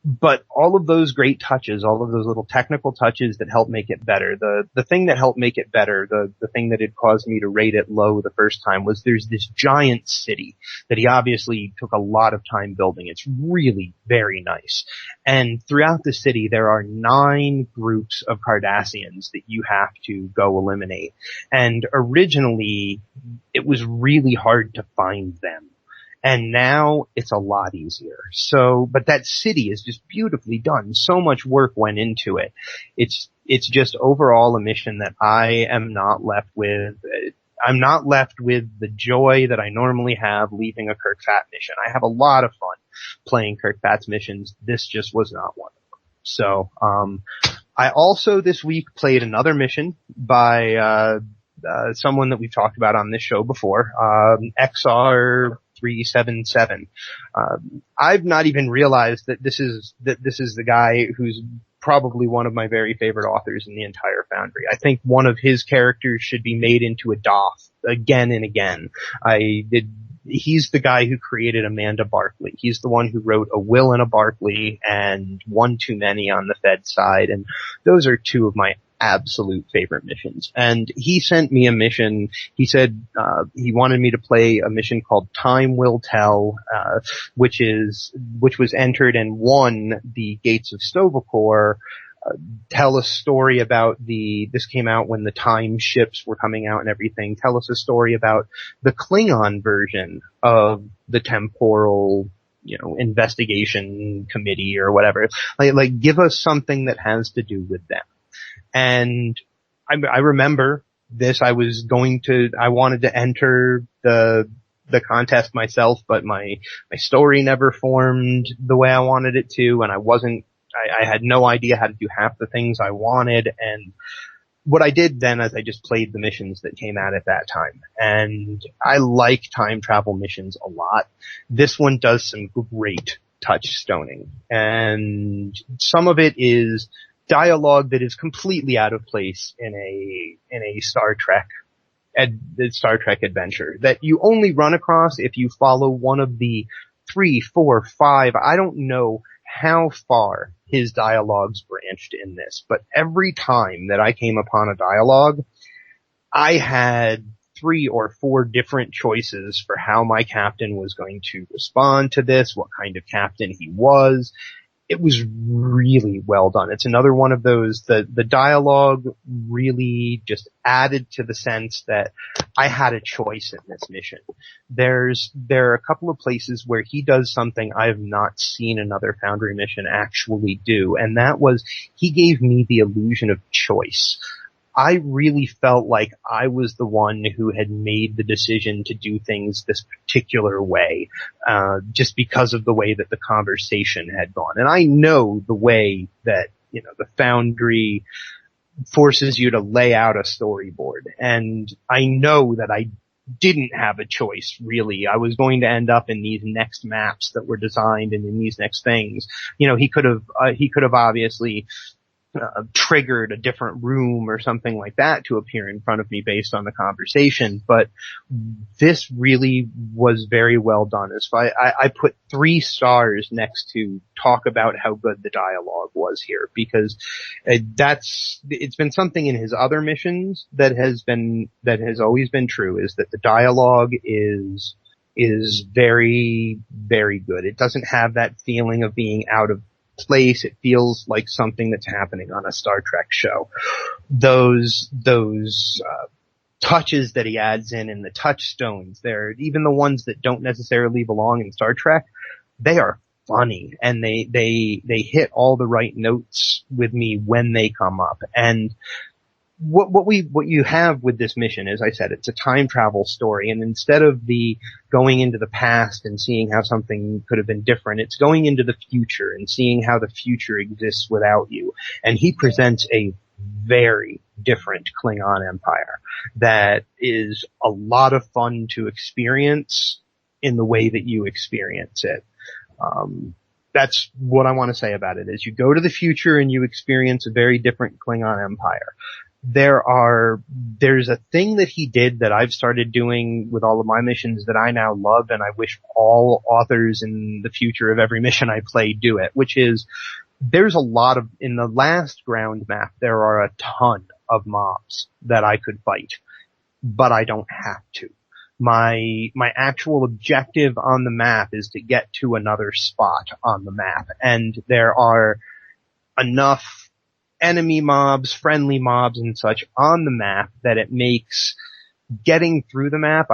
But all of those great touches, all of those little technical touches that help make it better, the thing that helped make it better, the thing that had caused me to rate it low the first time, was there's this giant city that he obviously took a lot of time building. It's really very nice. And throughout the city, there are 9 groups of Cardassians that you have to go eliminate. And originally, it was really hard to find them. And now it's a lot easier. But that city is just beautifully done. So much work went into it. It's just overall a mission that I am not left with. I'm not left with the joy that I normally have leaving a Kirkfat mission. I have a lot of fun playing Kirkfat's missions. This just was not one of them. So, I also this week played another mission by someone that we've talked about on this show before, XR377. I've not even realized that this is the guy who's probably one of my very favorite authors in the entire Foundry. I think one of his characters should be made into a Doth again and again. He's the guy who created Amanda Barkley. He's the one who wrote A Will and a Barkley and One Too Many on the Fed side, and those are two of my absolute favorite missions. And he sent me a mission. He said he wanted me to play a mission called Time Will Tell, which was entered and won the Gates of Sto-vo-kor. Tell a story about this came out when the time ships were coming out and everything. Tell us a story about the Klingon version of the temporal, investigation committee or whatever. Like give us something that has to do with them. And I remember this. I wanted to enter the contest myself, but my story never formed the way I wanted it to, and I had no idea how to do half the things I wanted. And what I did then is I just played the missions that came out at that time. And I like time travel missions a lot. This one does some great touchstoning. And some of it is dialogue that is completely out of place in a Star Trek adventure that you only run across if you follow one of the 3, 4, 5, I don't know how far his dialogues branched in this, but every time that I came upon a dialogue, I had 3 or 4 different choices for how my captain was going to respond to this, what kind of captain he was. It was really well done. It's another one of those, the dialogue really just added to the sense that I had a choice in this mission. There are a couple of places where he does something I have not seen another Foundry mission actually do, and that was he gave me the illusion of choice. I really felt like I was the one who had made the decision to do things this particular way, just because of the way that the conversation had gone. And I know the way that, the Foundry forces you to lay out a storyboard. And I know that I didn't have a choice, really. I was going to end up in these next maps that were designed and in these next things. He could have obviously triggered a different room or something like that to appear in front of me based on the conversation, but this really was very well done. I put 3 stars next to talk about how good the dialogue was here, because it's been something in his other missions that has always been true, is that the dialogue is very, very good. It doesn't have that feeling of being out of place. It feels like something that's happening on a Star Trek show. Those touches that he adds in the touchstones, they're even the ones that don't necessarily belong in Star Trek, they are funny, and they hit all the right notes with me when they come up. And what you have with this mission, as I said, it's a time travel story, and instead of the going into the past and seeing how something could have been different, it's going into the future and seeing how the future exists without you. And he presents a very different Klingon Empire that is a lot of fun to experience in the way that you experience it. That's what I want to say about it, is you go to the future and you experience a very different Klingon Empire. There's a thing that he did that I've started doing with all of my missions that I now love, and I wish all authors in the future of every mission I play do it, which is there's a lot of, in the last ground map, there are a ton of mobs that I could fight, but I don't have to. My actual objective on the map is to get to another spot on the map, and there are enough enemy mobs, friendly mobs, and such on the map that it makes getting through the map.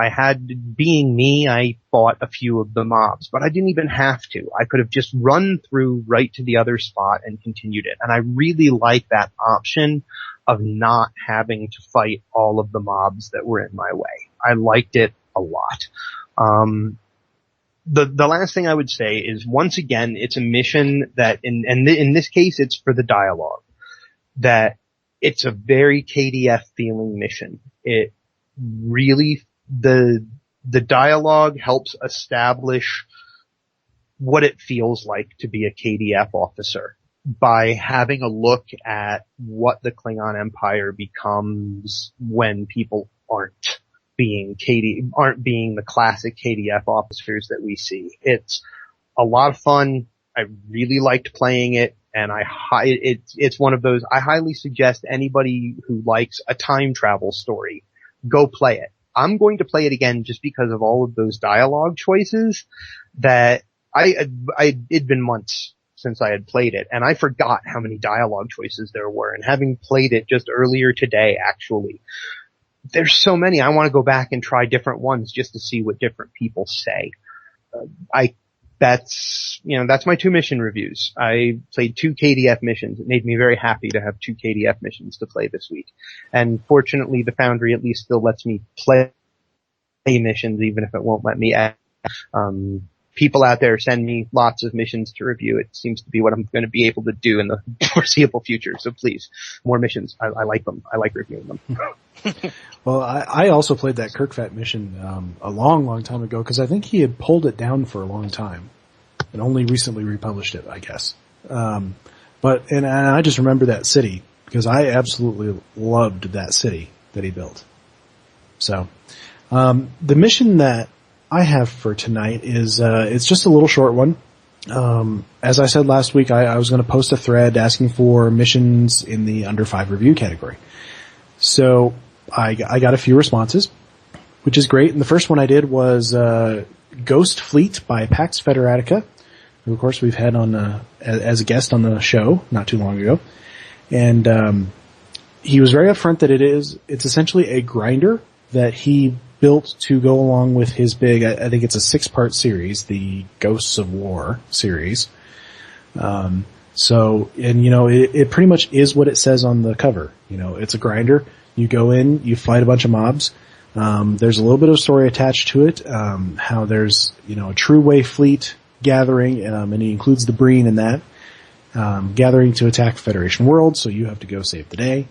Being me, I fought a few of the mobs, but I didn't even have to. I could have just run through right to the other spot and continued it. And I really like that option of not having to fight all of the mobs that were in my way. I liked it a lot. The last thing I would say is, once again, it's a mission that in this case, it's for the dialogue. that it's a very KDF feeling mission. It really, the dialogue helps establish what it feels like to be a KDF officer by having a look at what the Klingon Empire becomes when people aren't being the classic KDF officers that we see. It's a lot of fun. I really liked playing it, and it's one of those I highly suggest anybody who likes a time travel story go play it. I'm going to play it again just because of all of those dialogue choices that it'd been months since I had played it, and I forgot how many dialogue choices there were, and having played it just earlier today, actually, there's so many. I want to go back and try different ones just to see what different people say. That's my 2 mission reviews. I played 2 KDF missions. It made me very happy to have 2 KDF missions to play this week. And fortunately, the Foundry at least still lets me play missions even if it won't let me add. People out there send me lots of missions to review. It seems to be what I'm going to be able to do in the foreseeable future. So please, more missions. I like them. I like reviewing them. Well, I also played that Kirkfat mission a long time ago because I think he had pulled it down for a long time and only recently republished it, I guess. But I just remember that city because I absolutely loved that city that he built. So the mission that I have for tonight is it's just a little short one. As I said last week, I was going to post a thread asking for missions in the under 5 review category. So I got a few responses, which is great. And the first one I did was Ghost Fleet by Paxfederatica, who of course we've had on as a guest on the show not too long ago. And he was very upfront that it's essentially a grinder that he built to go along with his big, I think it's a 6-part series, the Ghosts of War series. It pretty much is what it says on the cover. It's a grinder. You go in, you fight a bunch of mobs. There's a little bit of story attached to it, how there's, a true way fleet gathering, and he includes the Breen in that, gathering to attack Federation world, so you have to go save the day.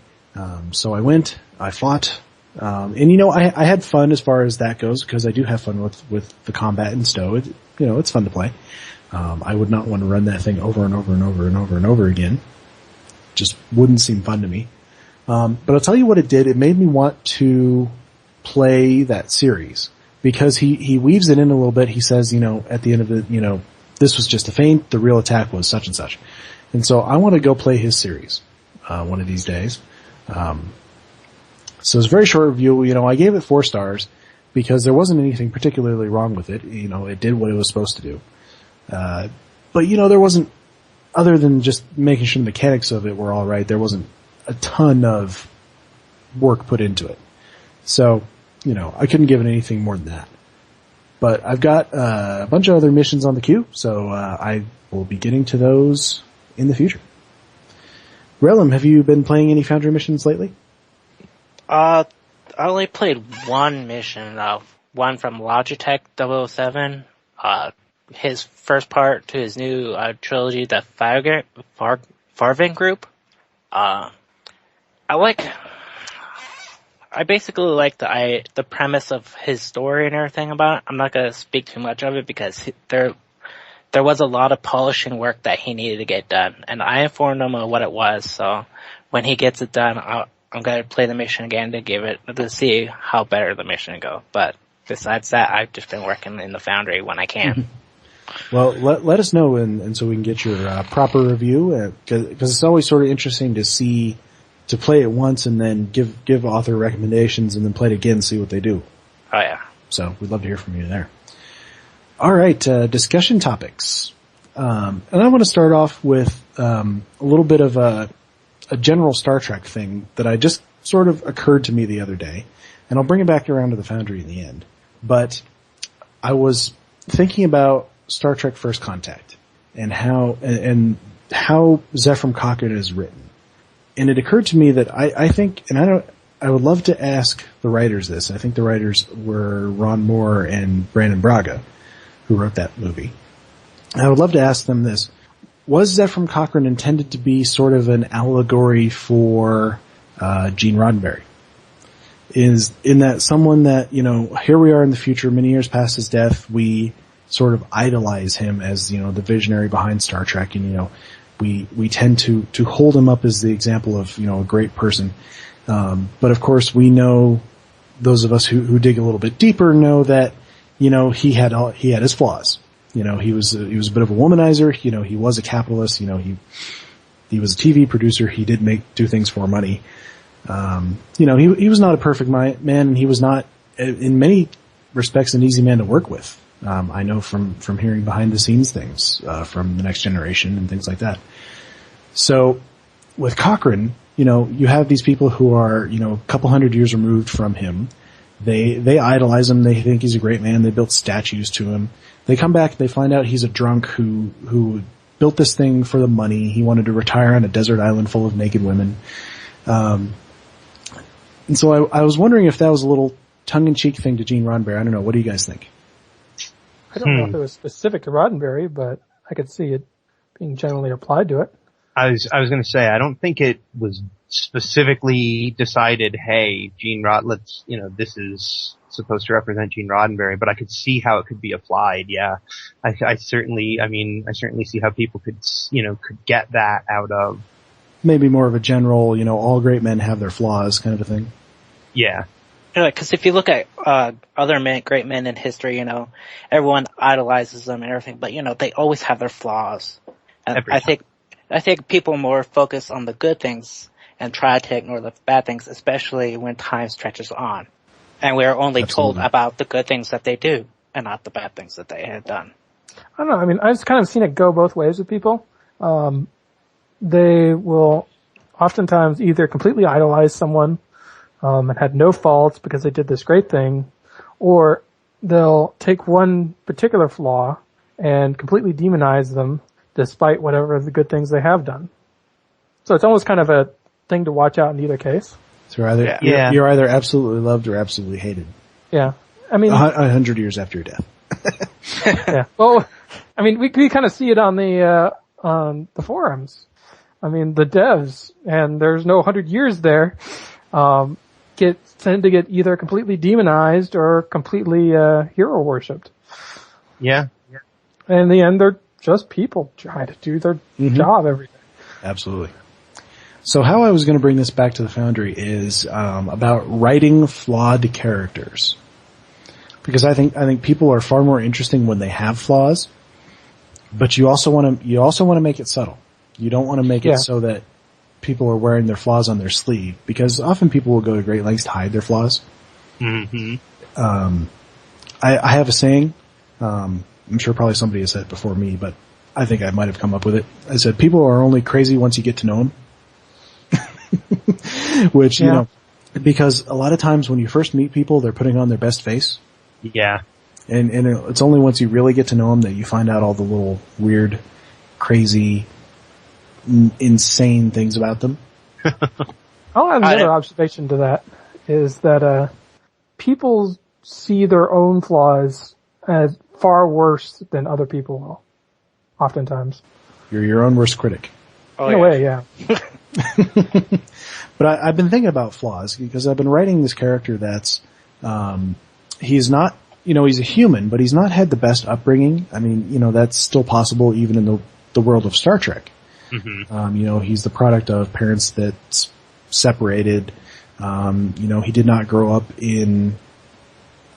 So I went, I fought, I had fun as far as that goes, because I do have fun with the combat in STO. It's fun to play. I would not want to run that thing over and over and over and over and over again. Just wouldn't seem fun to me. But I'll tell you what it did. It made me want to play that series, because he weaves it in a little bit. He says, at the end of it, this was just a feint. The real attack was such and such. And so I want to go play his series, one of these days. So it's a very short review. I gave it 4 stars because there wasn't anything particularly wrong with it. It did what it was supposed to do. But there wasn't, other than just making sure the mechanics of it were all right, there wasn't a ton of work put into it. So, I couldn't give it anything more than that. But I've got a bunch of other missions on the queue, so I will be getting to those in the future. Relum, have you been playing any Foundry missions lately? I only played one mission, one from Logitech 007, his first part to his new trilogy, the Farvin Group. I basically like the premise of his story and everything about it. I'm not going to speak too much of it because there was a lot of polishing work that he needed to get done, and I informed him of what it was. So when he gets it done, I'm going to play the mission again to see how better the mission go. But besides that, I've just been working in the Foundry when I can. Well, let us know, and so we can get your proper review, because it's always sort of interesting to play it once and then give author recommendations and then play it again and see what they do. Oh yeah. So we'd love to hear from you there. All right, discussion topics. And I want to start off with a little bit of a general Star Trek thing that I just sort of occurred to me the other day, and I'll bring it back around to the Foundry in the end. But I was thinking about Star Trek First Contact and how Zephram Cochrane is written. And it occurred to me that I think, and I would love to ask the writers this. I think the writers were Ron Moore and Brandon Braga, who wrote that movie. I would love to ask them this. was Zephram Cochrane intended to be sort of an allegory for Gene Roddenberry? Is in that someone that, you know, here we are in the future, many years past his death, we sort of idolize him as, you know, the visionary behind Star Trek, and, you know, we tend to hold him up as the example of, you know, a great person. But of course we know, those of us who dig a little bit deeper know that, you know, he had his flaws. You know, he was a bit of a womanizer, you know, he was a capitalist, you know, he was a TV producer, he did do things for money. You know, he was not a perfect man, and he was not, in many respects, an easy man to work with. I know from hearing behind the scenes things, from The Next Generation and things like that. So, with Cochrane, you know, you have these people who are, you know, a couple hundred years removed from him. They idolize him, they think he's a great man, they built statues to him. They come back, they find out he's a drunk who built this thing for the money. He wanted to retire on a desert island full of naked women. And so I was wondering if that was a little tongue-in-cheek thing to Gene Roddenberry. I don't know. What do you guys think? I don't know if it was specific to Roddenberry, but I could see it being generally applied to it. I was going to say, I don't think it was specifically decided, hey, let's, you know, this is supposed to represent Gene Roddenberry, but I could see how it could be applied. Yeah. I certainly see how people could get that out of. Maybe more of a general, you know, all great men have their flaws kind of a thing. Yeah. Because if you look at other great men in history, you know, everyone idolizes them and everything, but, you know, they always have their flaws. And I think people more focus on the good things and try to ignore the bad things, especially when time stretches on. And we're only told about the good things that they do and not the bad things that they had done. I don't know. I mean, I've just kind of seen it go both ways with people. They will oftentimes either completely idolize someone and had no faults because they did this great thing, or they'll take one particular flaw and completely demonize them despite whatever the good things they have done. So it's almost kind of a thing to watch out in either case. So you're either absolutely loved or absolutely hated. Yeah. I mean, 100 years after your death. Yeah. Well, I mean, we kind of see it on the forums. I mean, the devs, and there's no 100 years there, tend to get either completely demonized or completely hero worshipped. Yeah. And in the end, they're just people trying to do their job every day. Absolutely. So how I was going to bring this back to the Foundry is about writing flawed characters, because I think people are far more interesting when they have flaws, but you also want to make it subtle. You don't want to make it so that people are wearing their flaws on their sleeve, because often people will go to great lengths to hide their flaws. Mm-hmm. I have a saying. I'm sure probably somebody has said it before me, but I think I might have come up with it. I said, people are only crazy once you get to know them. Which, you know, because a lot of times when you first meet people, they're putting on their best face. Yeah. And it's only once you really get to know them that you find out all the little weird, crazy, insane things about them. I'll add another observation to that, is that people see their own flaws as far worse than other people will, oftentimes. You're your own worst critic. In a way, yeah. But I've been thinking about flaws, because I've been writing this character that's, he's not, you know, he's a human, but he's not had the best upbringing. I mean, you know, that's still possible even in the world of Star Trek. Mm-hmm. You know, he's the product of parents that's separated. You know, he did not grow up in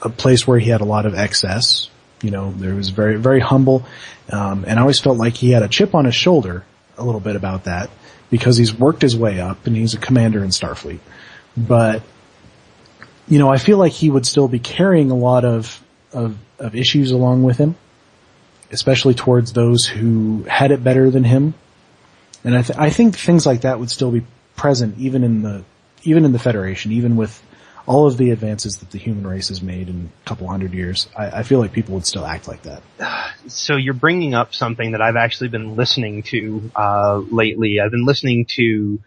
a place where he had a lot of excess. You know, there was very, very humble. And I always felt like he had a chip on his shoulder a little bit about that, because he's worked his way up and he's a commander in Starfleet. But, you know, I feel like he would still be carrying a lot of issues along with him, especially towards those who had it better than him. And I think things like that would still be present even in the Federation, even with all of the advances that the human race has made in a couple hundred years. I feel like people would still act like that. So you're bringing up something that I've actually been listening to lately. I've been listening to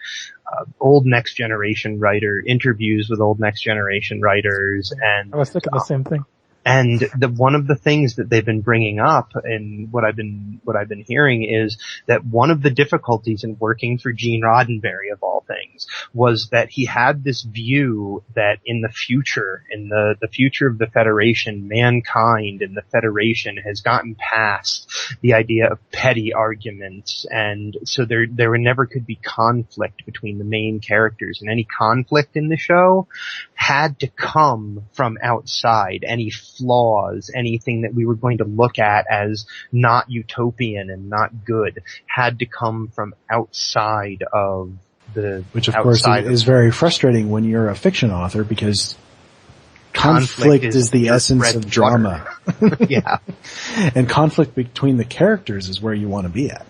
old Next Generation interviews with old Next Generation writers, and I was thinking the same thing. And one of the things that they've been bringing up, and what I've been hearing, is that one of the difficulties in working for Gene Roddenberry, of all things, was that he had this view that in the future, in the future of the Federation, mankind and the Federation has gotten past the idea of petty arguments, and so there never could be conflict between the main characters, and any conflict in the show had to come from outside. Any flaws, anything that we were going to look at as not utopian and not good, had to come from outside of the... Which, of course, is very frustrating when you're a fiction author, because conflict is the essence of drama. Yeah. And conflict between the characters is where you want to be at.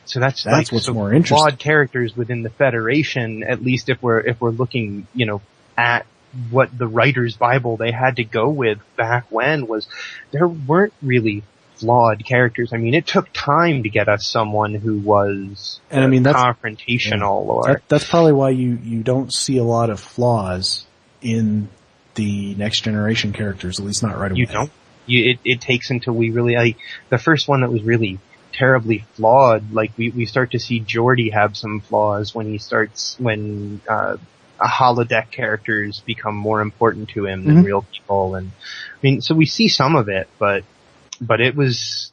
So that's what's more interesting. Flawed characters within the Federation, at least if we're looking, at what the writer's Bible they had to go with back when, was there weren't really flawed characters. I mean, it took time to get us someone who was confrontational. Yeah. That's probably why you don't see a lot of flaws in the Next Generation characters, at least not right away. You don't. It takes until we really, the first one that was really terribly flawed, we start to see Geordi have some flaws when holodeck characters become more important to him than real people. And I mean, so we see some of it, but it's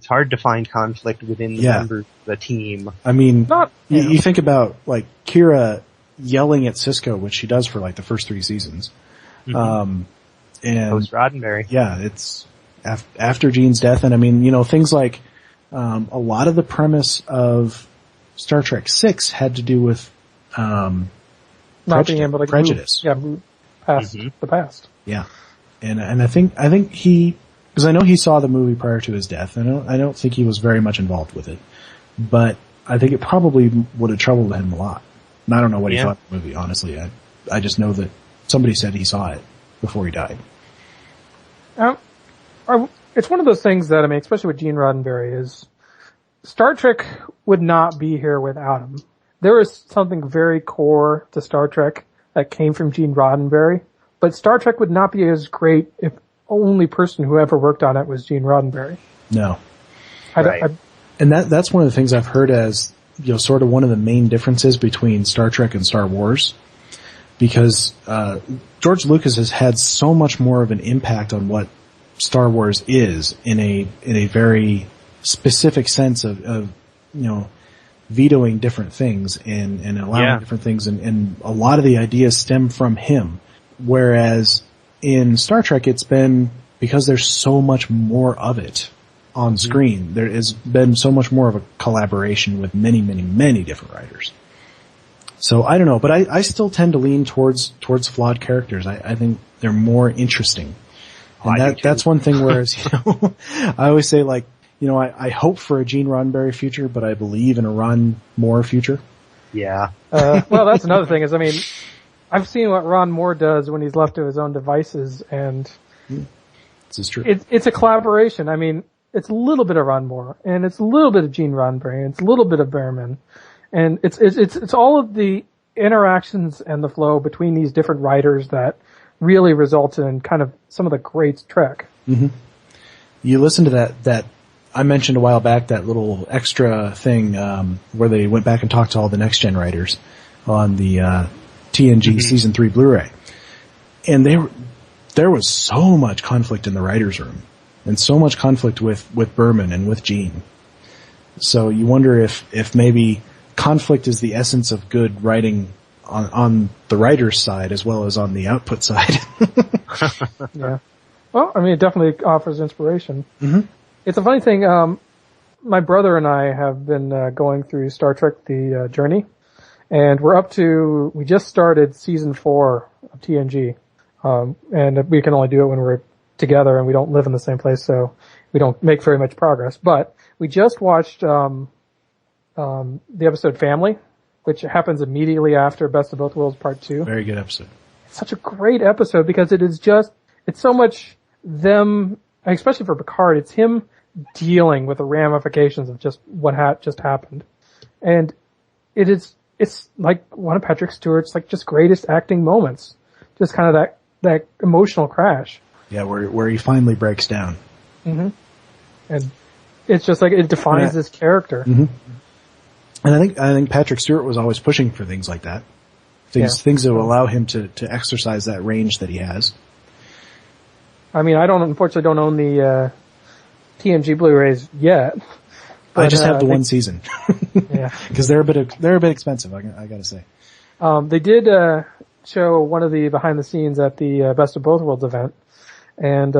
hard to find conflict within the members of the team. I mean, you think about Kira yelling at Cisco, which she does for the first 3 seasons. And post Roddenberry. Yeah, it's after Gene's death. And I mean, things like, a lot of the premise of Star Trek 6 had to do with, not being able to prejudice. Move past the past. Yeah. And I think because I know he saw the movie prior to his death. I don't think he was very much involved with it, but I think it probably would have troubled him a lot. And I don't know what he thought of the movie, honestly. I just know that somebody said he saw it before he died. It's one of those things that, I mean, especially with Gene Roddenberry, is Star Trek would not be here without him. There is something very core to Star Trek that came from Gene Roddenberry, but Star Trek would not be as great if only person who ever worked on it was Gene Roddenberry. No. And that's one of the things I've heard as, sort of one of the main differences between Star Trek and Star Wars, because George Lucas has had so much more of an impact on what Star Wars is in a very specific sense of vetoing different things and allowing different things, and a lot of the ideas stem from him. Whereas in Star Trek, it's been, because there's so much more of it on screen, there has been so much more of a collaboration with many, many, many different writers. So I don't know, but I still tend to lean towards flawed characters. I think they're more interesting. And that's one thing, whereas, I always say, I hope for a Gene Roddenberry future, but I believe in a Ron Moore future. Yeah. Well, that's another thing is, I mean, I've seen what Ron Moore does when he's left to his own devices, and this is true. It's a collaboration. I mean, it's a little bit of Ron Moore, and it's a little bit of Gene Roddenberry, and it's a little bit of Behrman, and it's all of the interactions and the flow between these different writers that really results in kind of some of the great Trek. Mm-hmm. You listen to that I mentioned a while back, that little extra thing where they went back and talked to all the Next Gen writers on the TNG Season 3 Blu-ray. And there was so much conflict in the writers' room, and so much conflict with Berman and with Gene. So you wonder if maybe conflict is the essence of good writing on the writer's side as well as on the output side. Yeah. Well, I mean, it definitely offers inspiration. Mm-hmm. It's a funny thing. My brother and I have been going through Star Trek: The Journey, and we just started season 4 of TNG, and we can only do it when we're together, and we don't live in the same place, so we don't make very much progress. But we just watched the episode Family, which happens immediately after Best of Both Worlds Part 2. Very good episode. It's such a great episode because it's so much them, especially for Picard, it's him dealing with the ramifications of just what just happened. And it's like one of Patrick Stewart's just greatest acting moments. Just kind of that emotional crash. Yeah, where he finally breaks down. Mm-hmm. And it's just like it defines his character. Mm-hmm. And I think Patrick Stewart was always pushing for things like that. Things that will allow him to exercise that range that he has. I mean, unfortunately don't own the TNG Blu-rays yet. But, I just have the one season. Yeah. Because they're a bit expensive, I gotta say. They did show one of the behind the scenes at the Best of Both Worlds event, and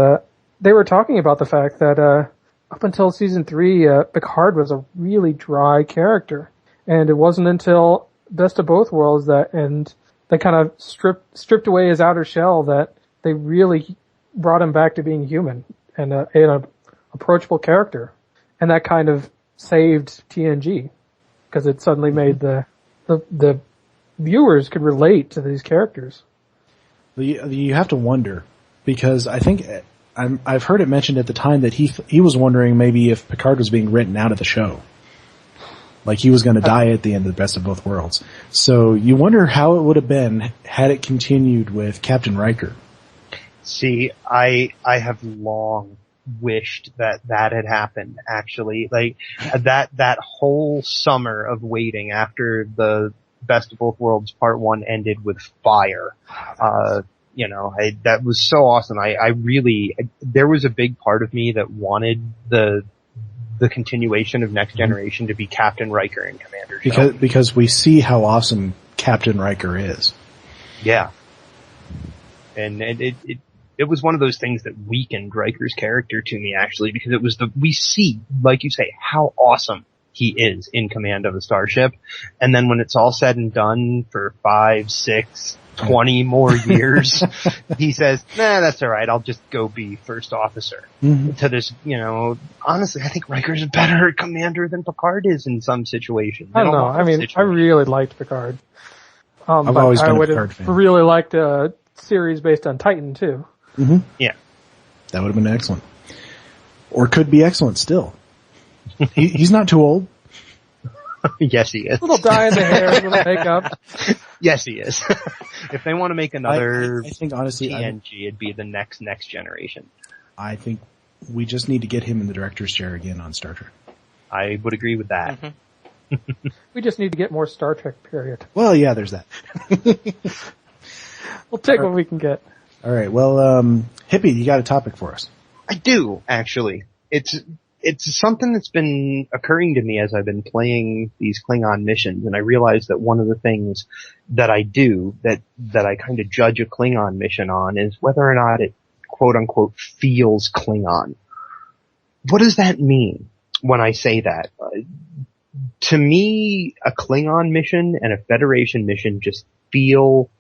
they were talking about the fact that up until season 3, Picard was a really dry character, and it wasn't until Best of Both Worlds and they kind of stripped away his outer shell that they really brought him back to being human and an approachable character, and that kind of saved TNG because it suddenly made the viewers could relate to these characters. You have to wonder, because I think I've heard it mentioned at the time that he was wondering maybe if Picard was being written out of the show, like he was going to die at the end of the Best of Both Worlds. So you wonder how it would have been had it continued with Captain Riker. See, I have long wished that had happened, actually. Like, that whole summer of waiting after the Best of Both Worlds Part 1 ended with fire. That was so awesome. There was a big part of me that wanted the continuation of Next Generation to be Captain Riker and Commander Shell. Because we see how awesome Captain Riker is. Yeah. And it was one of those things that weakened Riker's character to me, actually, because we see, like you say, how awesome he is in command of a starship. And then when it's all said and done for 5, 6, 20 more years, he says, nah, that's alright, I'll just go be first officer. Mm-hmm. To this, honestly, I think Riker's a better commander than Picard is in some situations. I don't know. I mean, I really liked Picard. I've always been a Picard fan. I really liked a series based on Titan, too. Mm-hmm. Yeah. That would have been excellent. Or could be excellent still. He's not too old. Yes, he is. A little dye in the hair, a little makeup. Yes, he is. If they want to make another I think honestly, TNG, it'd be the next generation. I think we just need to get him in the director's chair again on Star Trek. I would agree with that. Mm-hmm. We just need to get more Star Trek, period. Well, yeah, there's that. We'll take what we can get. All right. Well, Hippie, you got a topic for us? I do, actually. It's something that's been occurring to me as I've been playing these Klingon missions, and I realized that one of the things that I do that I kind of judge a Klingon mission on is whether or not it quote unquote feels Klingon. What does that mean when I say that? To me, a Klingon mission and a Federation mission just feel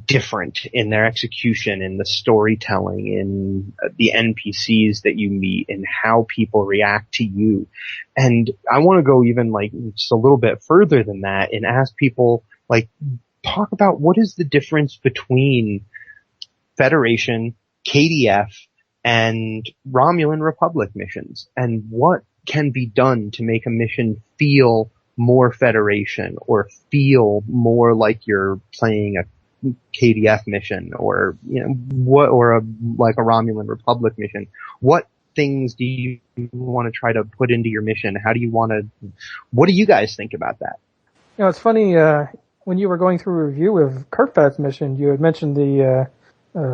different in their execution, in the storytelling, in the NPCs that you meet, and how people react to you. And I want to go even just a little bit further than that and ask people, talk about what is the difference between Federation, KDF, and Romulan Republic missions, and what can be done to make a mission feel more Federation or feel more like you're playing a KDF mission or a Romulan Republic mission. What things do you want to try to put into your mission? What do you guys think about that? It's funny, when you were going through a review of Kirkfat's mission, you had mentioned the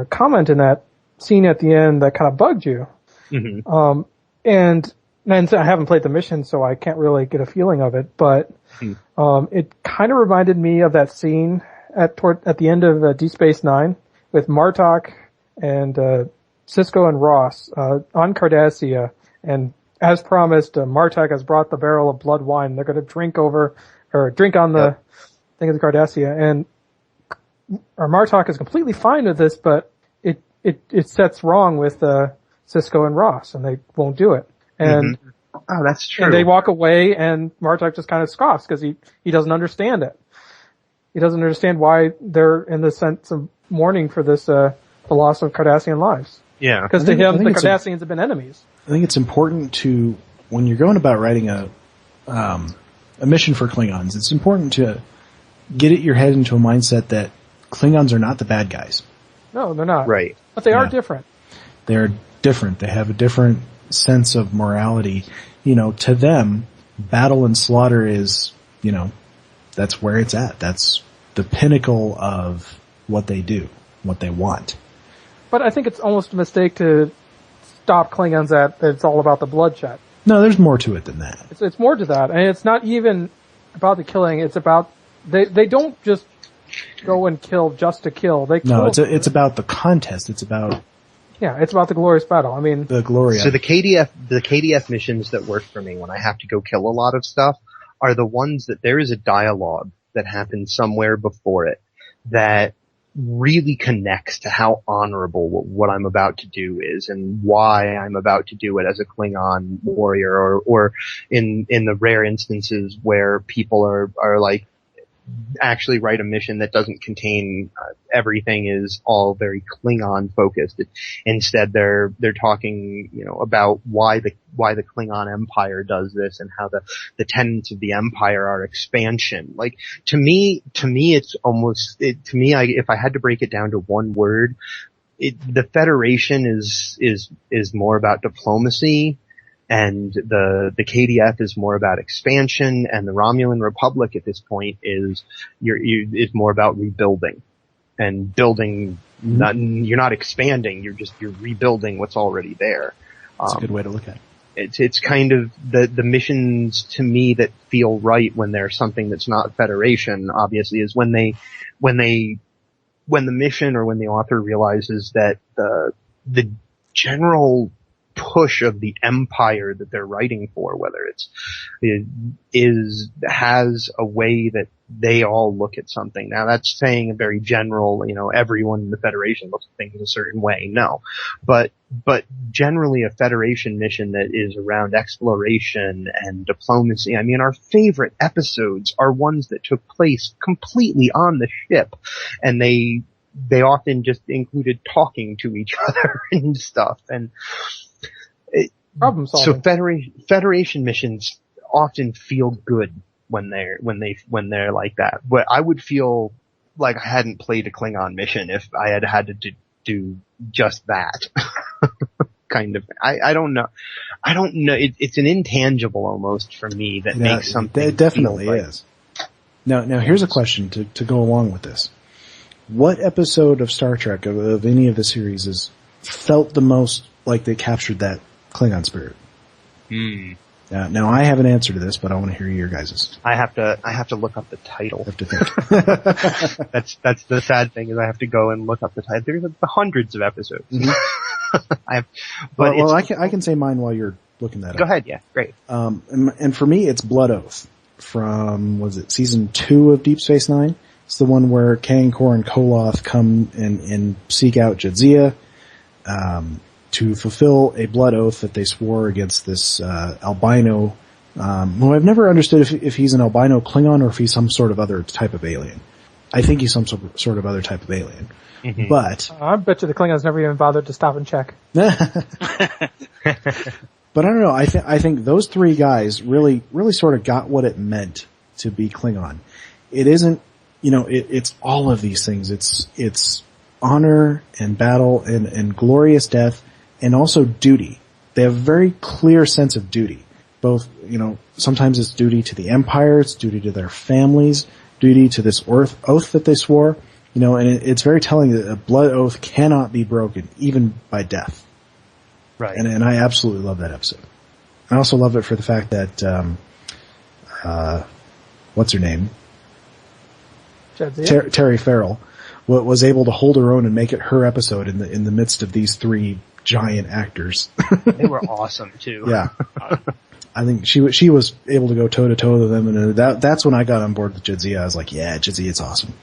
comment in that scene at the end that kind of bugged you. Mm-hmm. And I haven't played the mission, so I can't really get a feeling of it, but it kind of reminded me of that scene at the end of Deep Space Nine with Martok and Cisco and Ross on Cardassia, and as promised, Martok has brought the barrel of blood wine. They're going to drink on the thing of the Cardassia, and Martok is completely fine with this, but it sets wrong with Cisco and Ross, and they won't do it. And oh, that's true. And they walk away, and Martok just kind of scoffs because he doesn't understand it. He doesn't understand why they're in the sense of mourning for this the loss of Cardassian lives. Yeah. Because to him, the Cardassians have been enemies. I think it's important to, when you're going about writing a mission for Klingons, it's important to get your head into a mindset that Klingons are not the bad guys. No, they're not. Right. But they are different. They're different. They have a different sense of morality. To them, battle and slaughter is, that's where it's at. That's the pinnacle of what they do, what they want. But I think it's almost a mistake to stop Klingons at it's all about the bloodshed. No, there's more to it than that. It's more to that, and it's not even about the killing. It's about they don't just go and kill just to kill. They kill. No, it's about the contest. It's about it's about the glorious battle. I mean, the glory. So the KDF missions that work for me when I have to go kill a lot of stuff are the ones that there is a dialogue that happens somewhere before it that really connects to how honorable what I'm about to do is and why I'm about to do it as a Klingon warrior or in the rare instances where people are like actually write a mission that doesn't contain everything is all very Klingon focused. Instead they're talking, about why the Klingon Empire does this and how the tenets of the Empire are expansion. Like to me it's almost if I had to break it down to one word, the Federation is more about diplomacy. And the KDF is more about expansion, and the Romulan Republic at this point is more about rebuilding and building. You're not expanding; you're rebuilding what's already there. That's a good way to look at it. It's kind of the missions to me that feel right when there's something that's not Federation. Obviously, is when the mission or when the author realizes that the general push of the empire that they're writing for, whether has a way that they all look at something. Now that's saying a very general, everyone in the Federation looks at things a certain way. No. But generally a Federation mission that is around exploration and diplomacy. I mean, our favorite episodes are ones that took place completely on the ship, and they often just included talking to each other and stuff. And problem solving. So Federation missions often feel good when they're like that. But I would feel like I hadn't played a Klingon mission if I had to do just that. Kind of. I don't know. It's an intangible almost for me that makes something. It definitely is. Now here's a question to go along with this. What episode of Star Trek of any of the series felt the most like they captured that Klingon spirit? Now I have an answer to this, but I want to hear your guys's. I have to look up the title. I have to think. That's the sad thing is I have to go and look up the title. There's hundreds of episodes. Mm-hmm. I can say mine while you're looking that up. Go ahead, yeah, great. And for me, it's Blood Oath from season 2 of Deep Space Nine. It's the one where Kang, Kor, and Koloth come and seek out Jadzia, to fulfill a blood oath that they swore against this albino, who I've never understood if he's an albino Klingon or if he's some sort of other type of alien. I think he's some sort of other type of alien. Mm-hmm. But I bet you the Klingons never even bothered to stop and check. But I don't know. I think those three guys really sort of got what it meant to be Klingon. It isn't, it's all of these things. It's honor and battle and glorious death. And also duty. They have a very clear sense of duty. Both, sometimes it's duty to the Empire, it's duty to their families, duty to this oath that they swore, and it's very telling that a blood oath cannot be broken, even by death. Right. And I absolutely love that episode. I also love it for the fact that, what's her name? Terry Farrell was able to hold her own and make it her episode in the midst of these three giant actors. They were awesome too. Yeah. I think she was able to go toe to toe with them, and that's when I got on board with Jadzia. I was like, yeah, Jadzia, it's awesome.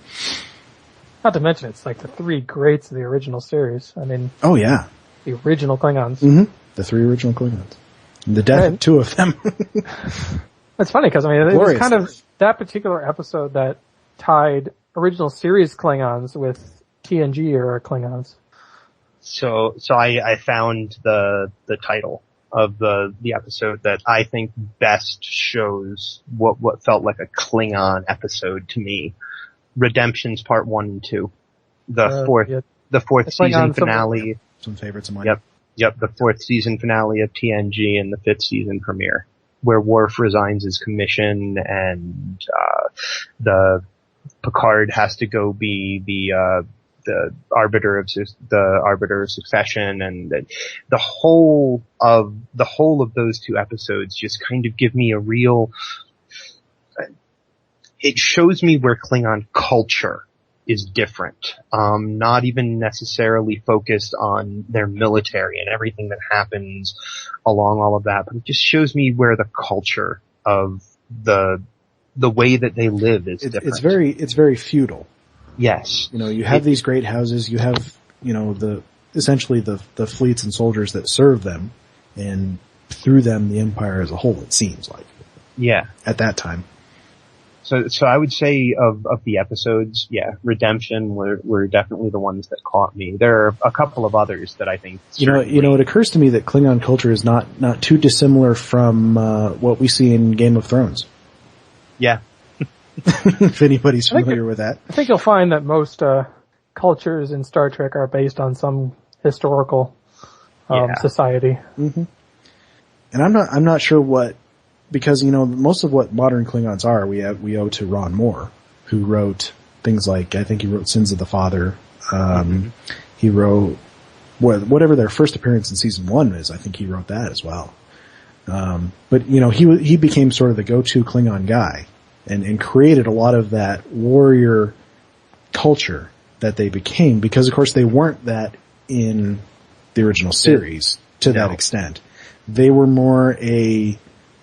Not to mention, it's like the three greats of the original series. I mean, oh yeah, the original Klingons. Mm-hmm. The three original Klingons. And the death of two of them. It's funny because it was kind of that particular episode that tied original series Klingons with TNG era Klingons. So I found the title of the episode that I think best shows what felt like a Klingon episode to me. Redemptions Part 1 and 2. The fourth season finale some favorites of mine. Yep, the 4th season finale of TNG and the 5th season premiere, where Worf resigns his commission and the Picard has to go be the arbiter of succession, and the whole of those 2 episodes just kind of give me a real. It shows me where Klingon culture is different. Not even necessarily focused on their military and everything that happens along all of that, but it just shows me where the culture of the way that they live is different. It's very feudal. Yes. You have these great houses, you have, essentially the fleets and soldiers that serve them, and through them the empire as a whole, it seems like. Yeah. At that time. So I would say of the episodes, Redemption were definitely the ones that caught me. There are a couple of others that I think. It occurs to me that Klingon culture is not too dissimilar from what we see in Game of Thrones. Yeah. If anybody's familiar with that. I think you'll find that most cultures in Star Trek are based on some historical society. Mm-hmm. And I'm not sure what. Because, most of what modern Klingons are, we owe to Ron Moore, who wrote things like, I think he wrote Sins of the Father. He wrote, whatever their first appearance in season 1 is, I think he wrote that as well. But, he became sort of the go-to Klingon guy and created a lot of that warrior culture that they became, because of course they weren't that in the original series to that extent. They were more a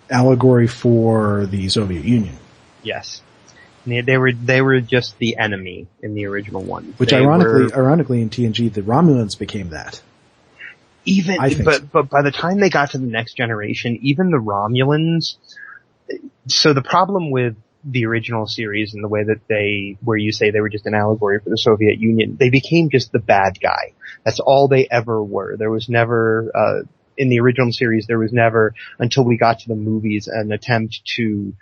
allegory for the Soviet Union. Yes. They were just the enemy in the original one. Which ironically in TNG, the Romulans became that. But by the time they got to the Next Generation, even the Romulans, so the problem with the original series and the way that where you say they were just an allegory for the Soviet Union, they became just the bad guy. That's all they ever were. There was never, in the original series, there was never, until we got to the movies, an attempt to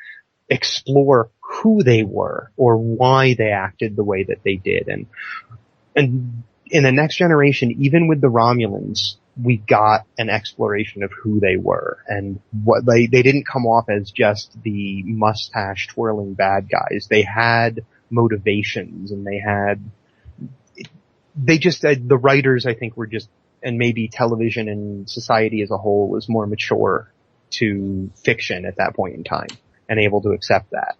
explore who they were or why they acted the way that they did. And in the Next Generation, even with the Romulans, we got an exploration of who they were and what they didn't come off as just the mustache twirling bad guys. They had motivations, and the writers, I think, were just, and maybe television and society as a whole was more mature to fiction at that point in time and able to accept that.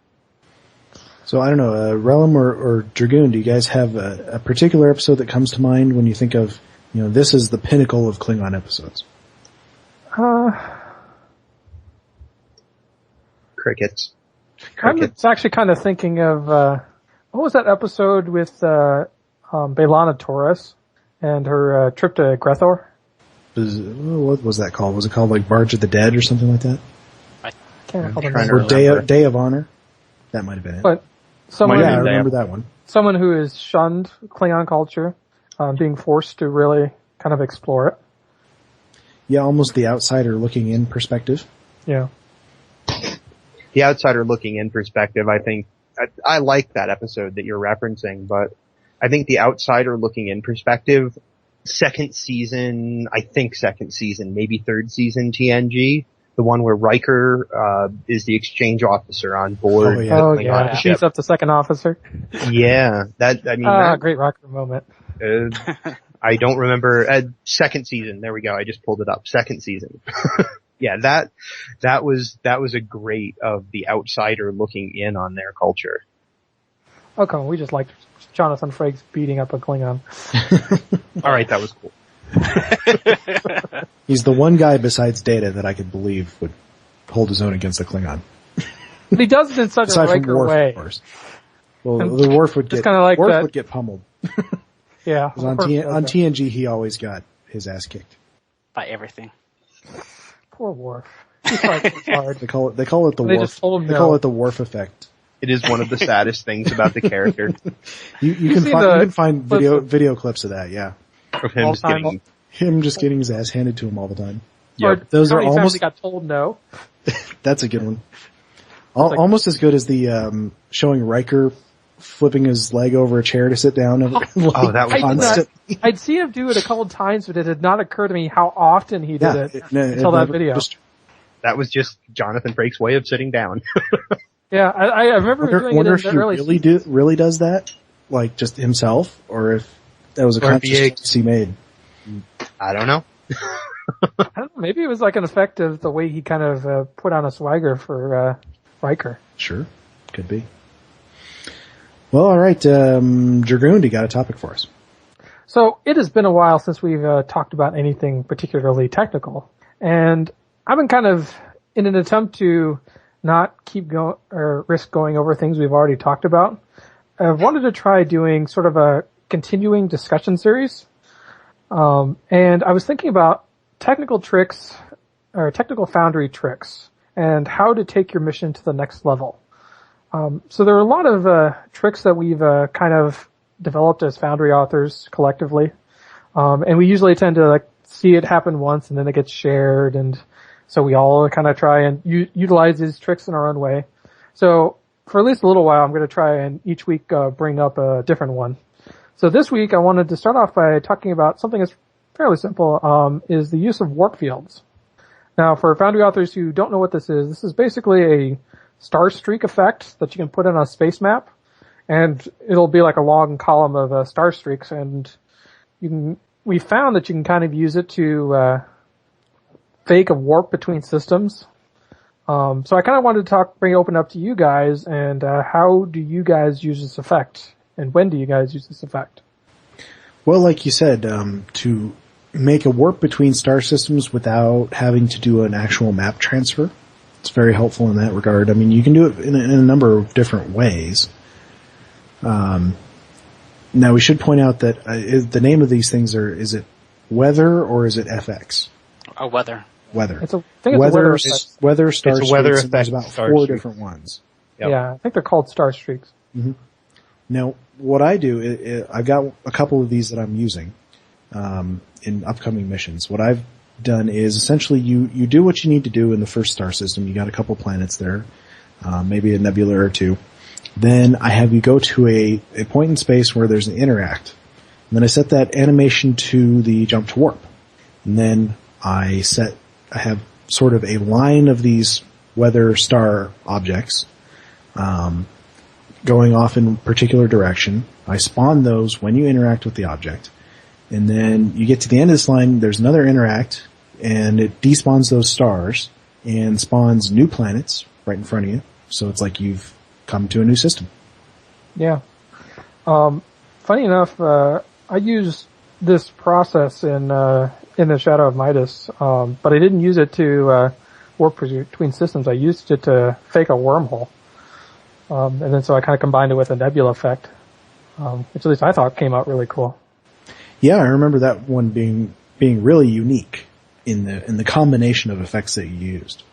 So I don't know, Relum or Dragoon, do you guys have a particular episode that comes to mind when you think of, this is the pinnacle of Klingon episodes? Crickets. I'm actually kind of thinking of, what was that episode with B'Elanna Torres and her trip to Grethor? What was that called? Was it called like Barge of the Dead or something like that? I can't remember. Or Day of Honor? That might have been it. But I remember that one. Someone who has shunned Klingon culture, being forced to really kind of explore it. Yeah, almost the outsider looking in perspective. Yeah. The outsider looking in perspective, I think, I like that episode that you're referencing, but I think the outsider looking in perspective, second season, maybe 3rd season TNG, the one where Riker is the exchange officer on board. Oh yeah, he's up to second officer. Yeah, great Riker moment. I don't remember. Second season, there we go. I just pulled it up. Second season. Yeah, that was a great of the outsider looking in on their culture. Oh, come on, we just liked Jonathan Frakes beating up a Klingon. All right, that was cool. He's the one guy besides Data that I could believe would hold his own against a Klingon. But he does it in such a Riker Worf, way. Of course. Well, the Worf would get like would get pummeled. Yeah. On TNG, he always got his ass kicked by everything. Poor Worf. He tried so hard. They call it the They Worf. just told him they call it the Worf effect. It is one of the saddest things about the character. You can find video clips of that, yeah. Of him just getting his ass handed to him all the time. Yep. Those are almost. He got told no. That's a good one. Almost as good as the showing Riker flipping his leg over a chair to sit down. And, that was constantly. I'd seen him do it a couple times, but it had not occurred to me how often he did it until that video. That was just Jonathan Frakes' way of sitting down. Yeah, I remember doing it in the early seasons. Really does that, like just himself, or if that was a conscious choice he made. I don't know. I don't know. Maybe it was like an effect of the way he kind of put on a swagger for Riker. Sure, could be. Well, all right, Dragoon, you got a topic for us? So it has been a while since we've talked about anything particularly technical, and I've been kind of in an attempt to not keep going or risk going over things we've already talked about. I've wanted to try doing sort of a continuing discussion series, and I was thinking about technical tricks or technical Foundry tricks and how to take your mission to the next level. So there are a lot of tricks that we've kind of developed as Foundry authors collectively, and we usually tend to like see it happen once and then it gets shared, and so we all kind of try and utilize these tricks in our own way. So for at least a little while, I'm going to try and each week bring up a different one. So this week I wanted to start off by talking about something that's fairly simple, is the use of warp fields. Now for Foundry authors who don't know what this is basically a star streak effect that you can put in a space map, and it'll be like a long column of star streaks, and we found that you can kind of use it to fake a warp between systems. So I kind of wanted to open up to you guys, and how do you guys use this effect, and when do you guys use this effect? Well, like you said, to make a warp between star systems without having to do an actual map transfer, it's very helpful in that regard. I mean, you can do it in a number of different ways. Now we should point out that the name of these things is it weather or is it FX? Weather. Weather. I think it's weather effect. Weather, star it's a weather streaks, effect. There's about 4 different ones. Yep. Yeah, I think they're called star streaks. Mm-hmm. Now, what I do, I've got a couple of these that I'm using in upcoming missions. What I've done is essentially you do what you need to do in the first star system. You got a couple planets there, maybe a nebula or two. Then I have you go to a point in space where there's an interact. And then I set that animation to the jump to warp. And then I have sort of a line of these weather star objects going off in a particular direction. I spawn those when you interact with the object. And then you get to the end of this line, there's another interact, and it despawns those stars and spawns new planets right in front of you. So it's like you've come to a new system. Yeah. Funny enough, I used this process in the Shadow of Midas, but I didn't use it to warp between systems. I used it to fake a wormhole. And then so I kind of combined it with a nebula effect, which at least I thought came out really cool. Yeah, I remember that one being really unique in the combination of effects that you used.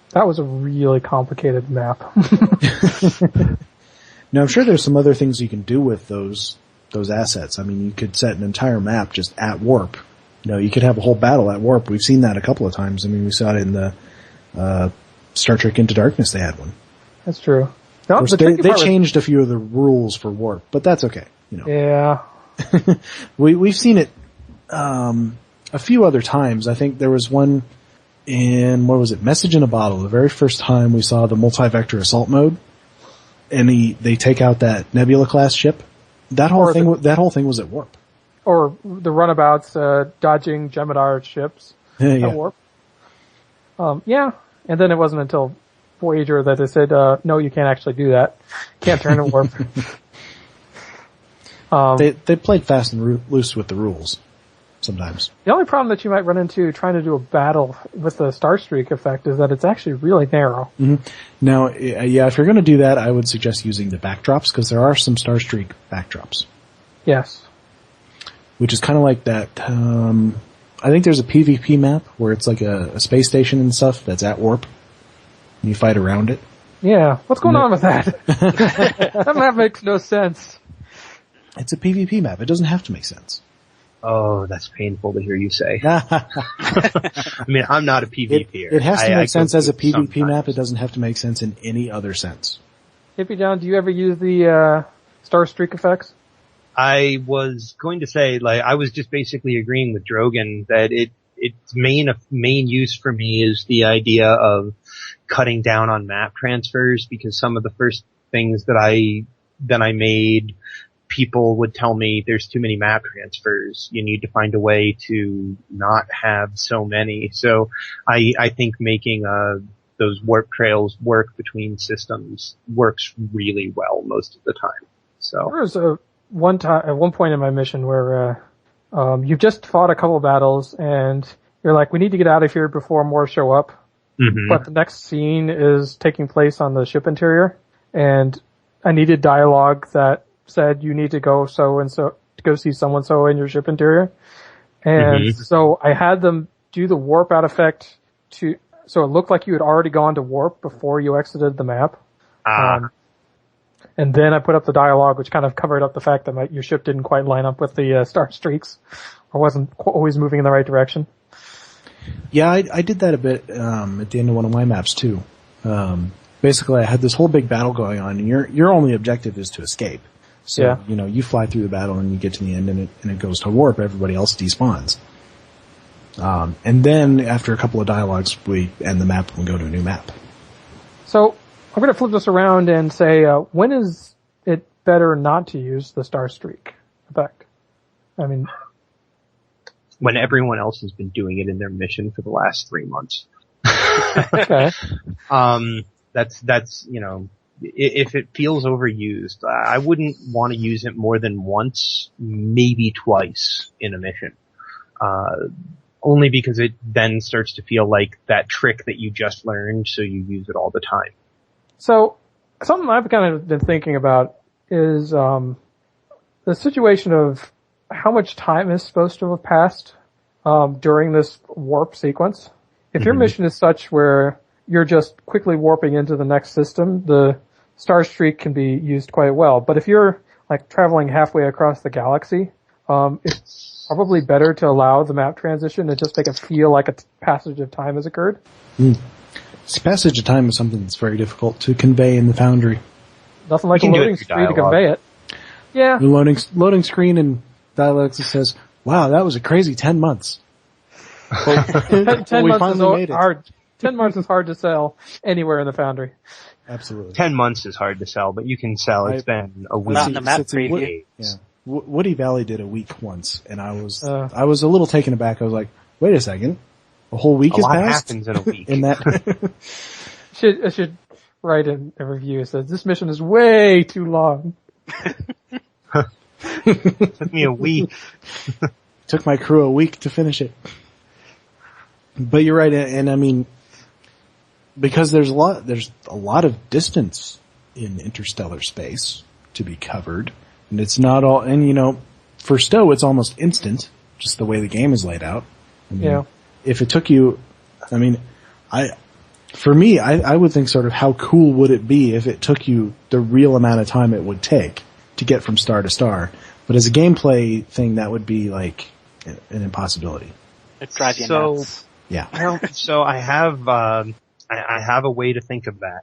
That was a really complicated map. Now I'm sure there's some other things you can do with those assets. I mean, you could set an entire map just at warp. You know, you could have a whole battle at warp. We've seen that a couple of times. I mean, we saw it in the Star Trek Into Darkness. They had one. That's true. Of course, they changed a few of the rules for warp, but that's okay. You know. Yeah. We've seen it a few other times. I think there was one in, what was it, Message in a Bottle, the very first time we saw the multi-vector assault mode, and they take out that Nebula class ship. That whole thing was at warp. Or the runabouts dodging Jem'Hadar ships at warp. Yeah, and then it wasn't until Voyager that they said, no, you can't actually do that. Can't turn and warp. They played fast and loose with the rules sometimes. The only problem that you might run into trying to do a battle with the star streak effect is that it's actually really narrow. Mm-hmm. Now, yeah, if you're going to do that, I would suggest using the backdrops, because there are some star streak backdrops. Yes. Which is kind of like that, I think there's a PvP map where it's like a space station and stuff that's at warp. And you fight around it. Yeah. What's going on with that? That map makes no sense. It's a PvP map. It doesn't have to make sense. Oh, that's painful to hear you say. I mean, I'm not a PvPer. It has to make sense as a PvP map. It doesn't have to make sense in any other sense. Hippiejohn, do you ever use the star streak effects? I was going to say, like, I was just basically agreeing with Drogan that its main use for me is the idea of cutting down on map transfers, because some of the first things that I made, people would tell me there's too many map transfers. You need to find a way to not have so many. So I think making those warp trails work between systems works really well most of the time. So there was at one point in my mission where you've just fought a couple of battles and you're like, we need to get out of here before more show up. Mm-hmm. But the next scene is taking place on the ship interior, and I needed dialogue that said you need to go so-and-so to go see so-and-so in your ship interior. And so I had them do the warp out effect so it looked like you had already gone to warp before you exited the map. And then I put up the dialogue, which kind of covered up the fact that your ship didn't quite line up with the star streaks, or wasn't always moving in the right direction. Yeah, I did that a bit at the end of one of my maps too. Basically, I had this whole big battle going on, and your only objective is to escape. So you fly through the battle and you get to the end, and it goes to warp. Everybody else despawns. And then after a couple of dialogues, we end the map and go to a new map. So I'm going to flip this around and say, when is it better not to use the star streak effect? I mean, when everyone else has been doing it in their mission for the last 3 months. Okay. That's, if it feels overused, I wouldn't want to use it more than once, maybe twice in a mission. Only because it then starts to feel like that trick that you just learned, so you use it all the time. So, something I've kind of been thinking about is, the situation of how much time is supposed to have passed, during this warp sequence. If your mission is such where you're just quickly warping into the next system, the star streak can be used quite well. But if you're like traveling halfway across the galaxy, it's probably better to allow the map transition and just make it feel like a passage of time has occurred. Passage of time is something that's very difficult to convey in the Foundry. Nothing like a loading screen to convey it. Yeah. The loading screen and dialogue that says, wow, that was a crazy 10 months. Well, 10 we months finally is made it. hard. 10 months is hard to sell anywhere in the Foundry. Absolutely. 10 months is hard to sell, but you can sell. It's been a week. Not in the map preview. Woody Valley did a week once, and I was a little taken aback. I was like, wait a second. A whole week has passed? Happens in a week. In that. I should write in a review that says, this mission is way too long. Took me a week. Took my crew a week to finish it. But you're right, and I mean, because there's a lot of distance in interstellar space to be covered, and it's not all, and for Stowe it's almost instant, just the way the game is laid out. I mean, if it took you, I mean, I would think sort of how cool would it be if it took you the real amount of time it would take to get from star to star. But as a gameplay thing, that would be like an impossibility. It drives you nuts. Yeah. Well, so I have a way to think of that.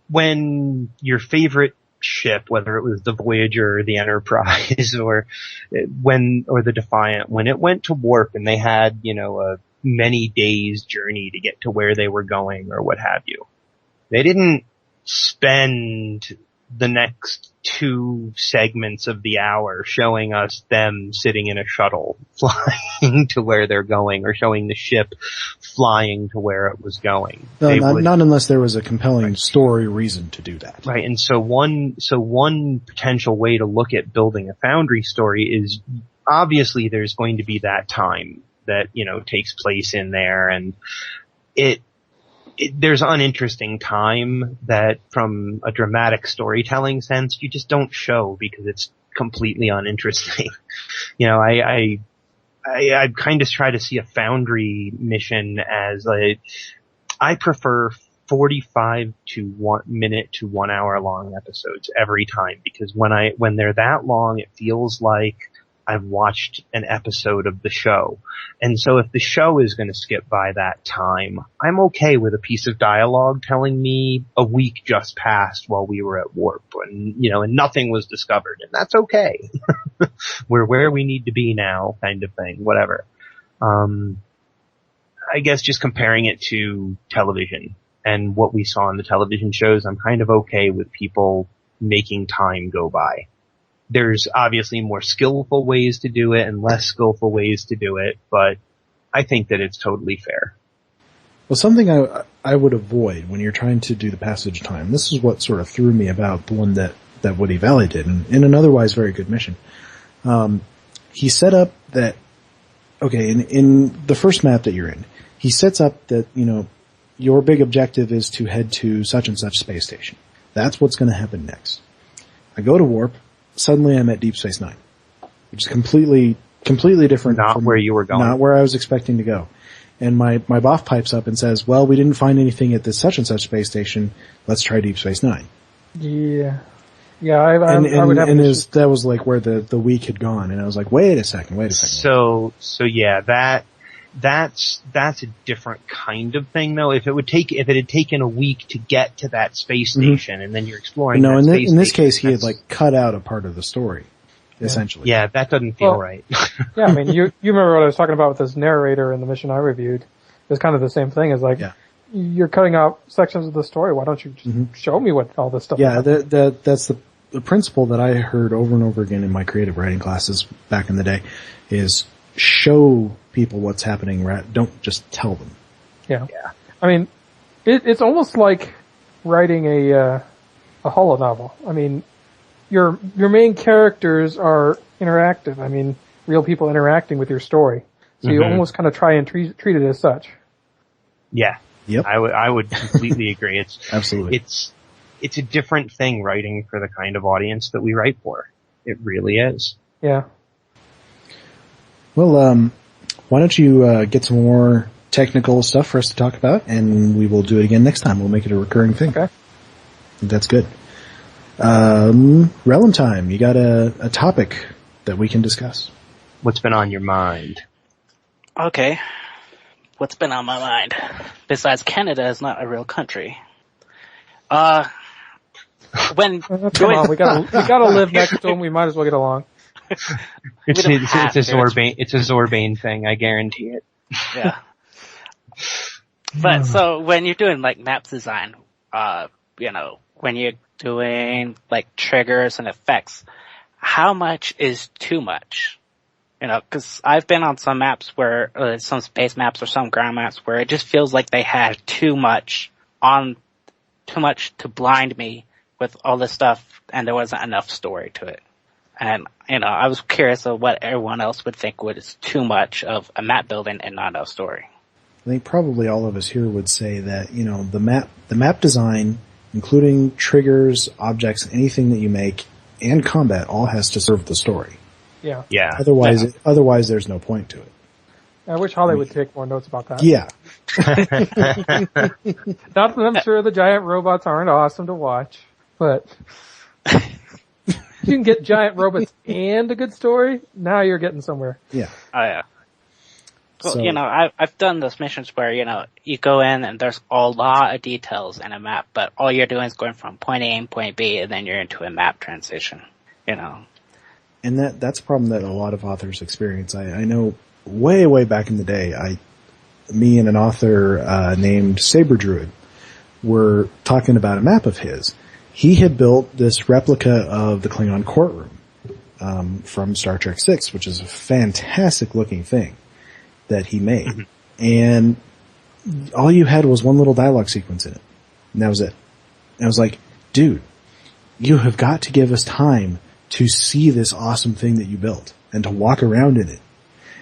When your favorite ship, whether it was the Voyager or the Enterprise or the Defiant, when it went to warp and they had, a many days journey to get to where they were going or what have you, they didn't spend the next 2 segments of the hour showing us them sitting in a shuttle flying to where they're going, or showing the ship flying to where it was going. No, not unless there was a compelling story reason to do that. Right. And so one potential way to look at building a Foundry story is, obviously there's going to be that time that, takes place in there, and there's uninteresting time that, from a dramatic storytelling sense, you just don't show because it's completely uninteresting. I kind of try to see a Foundry mission as I prefer 45 to 1 minute to 1 hour long episodes every time, because when they're that long, it feels like I've watched an episode of the show. And so if the show is going to skip by that time, I'm okay with a piece of dialogue telling me a week just passed while we were at warp and, and nothing was discovered. And that's okay. We're where we need to be now, kind of thing, whatever. I guess just comparing it to television and what we saw in the television shows, I'm kind of okay with people making time go by. There's obviously more skillful ways to do it and less skillful ways to do it, but I think that it's totally fair. Well, something I would avoid when you're trying to do the passage time, this is what sort of threw me about the one that Woody Valley did, in an otherwise very good mission. He set up that, okay, in the first map that you're in, he sets up that, your big objective is to head to such and such space station. That's what's going to happen next. I go to warp. Suddenly I'm at Deep Space Nine, which is completely different. Not where you were going. Not where I was expecting to go. And my BOF pipes up and says, well, we didn't find anything at this such and such space station. Let's try Deep Space Nine. Yeah. Yeah, I would have that was like where the week had gone. And I was like, wait a second. So yeah, that's a different kind of thing though. If it had taken a week to get to that space station and then you're exploring in this case he had like cut out a part of the story, essentially. Yeah, that doesn't feel right. Yeah, I mean, you remember what I was talking about with this narrator in the mission I reviewed. It's kind of the same thing as like, you're cutting out sections of the story. Why don't you just show me what all this stuff is? Yeah, that's the principle that I heard over and over again in my creative writing classes back in the day is show people what's happening, don't just tell them. Yeah. I mean, it's almost like writing a holo novel. I mean, your main characters are interactive. I mean, real people interacting with your story. So you almost kind of try and treat it as such. Yeah. Yep. I would completely agree. It's absolutely. It's a different thing writing for the kind of audience that we write for. It really is. Yeah. Well, why don't you get some more technical stuff for us to talk about, and we will do it again next time. We'll make it a recurring thing. Okay. That's good. Realm time. You got a topic that we can discuss. What's been on your mind? Okay. What's been on my mind? Besides Canada is not a real country. When come on, we gotta live next to them. We might as well get along. It's a Zorbane thing, I guarantee it. Yeah. But so when you're doing like map design, when you're doing like triggers and effects, how much is too much? Cause I've been on some maps where, some space maps or some ground maps where it just feels like they had too much to blind me with all this stuff and there wasn't enough story to it. And, I was curious of what everyone else would think was too much of a map building and not enough story. I think probably all of us here would say that, the map design, including triggers, objects, anything that you make, and combat all has to serve the story. Yeah. Yeah. Otherwise there's no point to it. I wish Holly would take more notes about that. Yeah. Not that I'm sure the giant robots aren't awesome to watch, but you can get giant robots and a good story, now you're getting somewhere. Yeah. Oh yeah. Well, I've done those missions where, you go in and there's a lot of details in a map, but all you're doing is going from point A and point B and then you're into a map transition, And that's a problem that a lot of authors experience. I know way back in the day, me and an author, named Saber Druid were talking about a map of his. He had built this replica of the Klingon courtroom, from Star Trek VI, which is a fantastic looking thing that he made. Mm-hmm. And all you had was one little dialogue sequence in it. And that was it. And I was like, dude, you have got to give us time to see this awesome thing that you built and to walk around in it.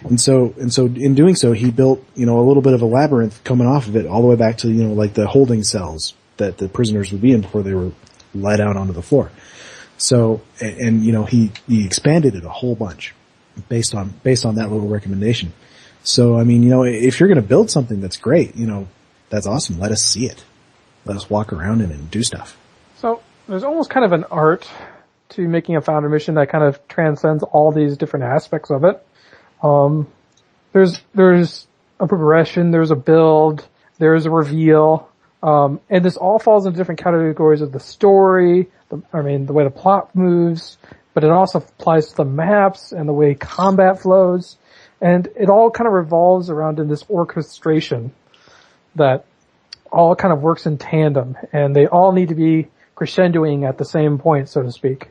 And so in doing so, he built, a little bit of a labyrinth coming off of it all the way back to, like the holding cells that the prisoners would be in before they were let out onto the floor. So, and he expanded it a whole bunch based on that little recommendation. So, I mean, if you're going to build something that's great, that's awesome. Let us see it. Let us walk around in it and do stuff. So there's almost kind of an art to making a Foundry mission that kind of transcends all these different aspects of it. There's a progression, there's a build, there's a reveal, and this all falls into different categories of the story, the way the plot moves, but it also applies to the maps and the way combat flows, and it all kind of revolves around in this orchestration that all kind of works in tandem, and they all need to be crescendoing at the same point, so to speak.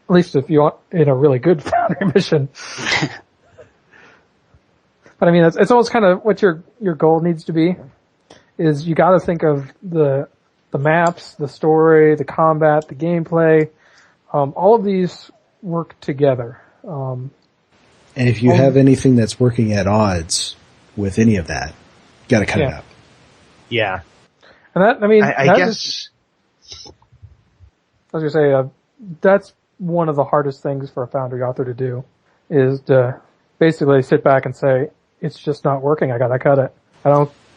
At least if you want in a really good Foundry mission. But I mean, it's almost kind of what your goal needs to be, is you gotta think of the maps, the story, the combat, the gameplay, all of these work together. And if you have anything that's working at odds with any of that, you gotta cut it out. Yeah. And that, I mean, I guess. I was gonna say, that's one of the hardest things for a Foundry author to do, is to basically sit back and say, it's just not working, I gotta cut it.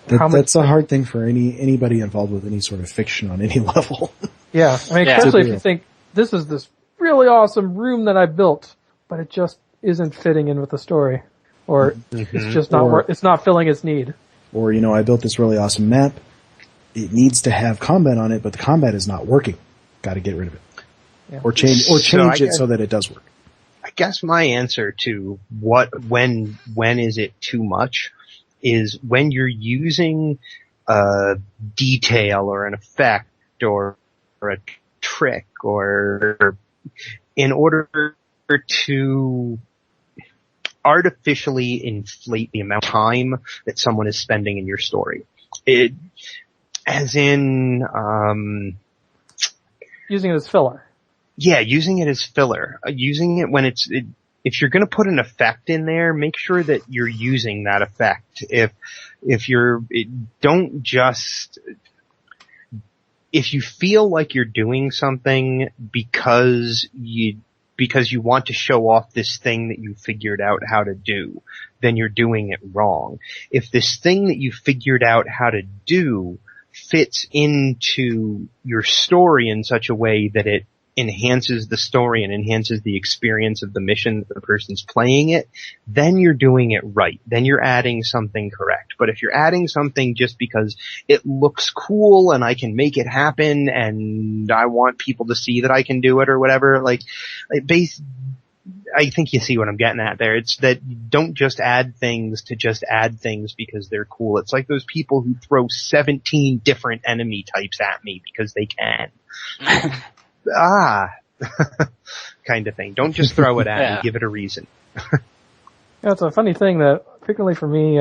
That's a hard thing for anybody involved with any sort of fiction on any level. Yeah, I mean, especially if you think, this is this really awesome room that I built, but it just isn't fitting in with the story. Or it's just it's not filling its need. Or, I built this really awesome map. It needs to have combat on it, but the combat is not working. Gotta get rid of it. Yeah. Or change it so that it does work. I guess my answer to when is it too much is when you're using a detail or an effect or a trick or in order to artificially inflate the amount of time that someone is spending in your story. Using it as filler. Yeah, using it as filler. Using it when if you're going to put an effect in there, make sure that you're using that effect. If you feel like you're doing something because you want to show off this thing that you figured out how to do, then you're doing it wrong. If this thing that you figured out how to do fits into your story in such a way that it enhances the story and enhances the experience of the mission that the person's playing it, then you're doing it right. Then you're adding something correct. But if you're adding something just because it looks cool and I can make it happen and I want people to see that I can do it or whatever, I think you see what I'm getting at there. It's that you don't just add things to just add things because they're cool. It's like those people who throw 17 different enemy types at me because they can. Kind of thing. Don't just throw it at me. Give it a reason. Yeah, it's a funny thing that frequently for me,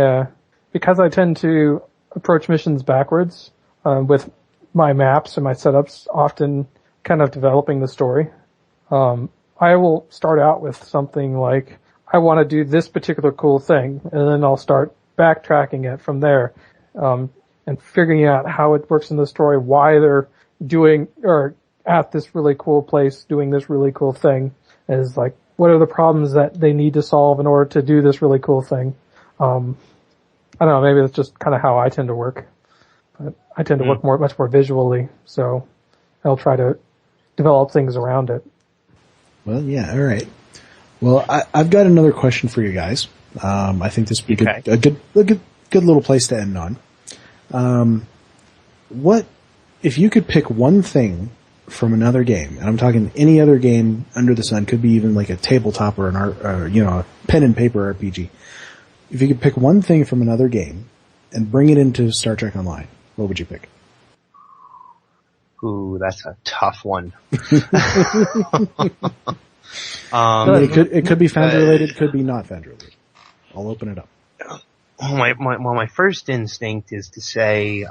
because I tend to approach missions backwards, with my maps and my setups often kind of developing the story, I will start out with something like, I want to do this particular cool thing, and then I'll start backtracking it from there, and figuring out how it works in the story, why they're doing, or at this really cool place doing this really cool thing, is like, what are the problems that they need to solve in order to do this really cool thing? I don't know, maybe that's just kind of how I tend to work. But I tend to work much more visually, so I'll try to develop things around it. Well, yeah, all right. Well, I've got another question for you guys. I think this would be a good little place to end on. What if you could pick one thing from another game, and I'm talking any other game under the sun, could be even like a tabletop or a pen and paper RPG. If you could pick one thing from another game and bring it into Star Trek Online, what would you pick? Ooh, that's a tough one. It could be Foundry related, could be not Foundry related. I'll open it up. My first instinct is to say,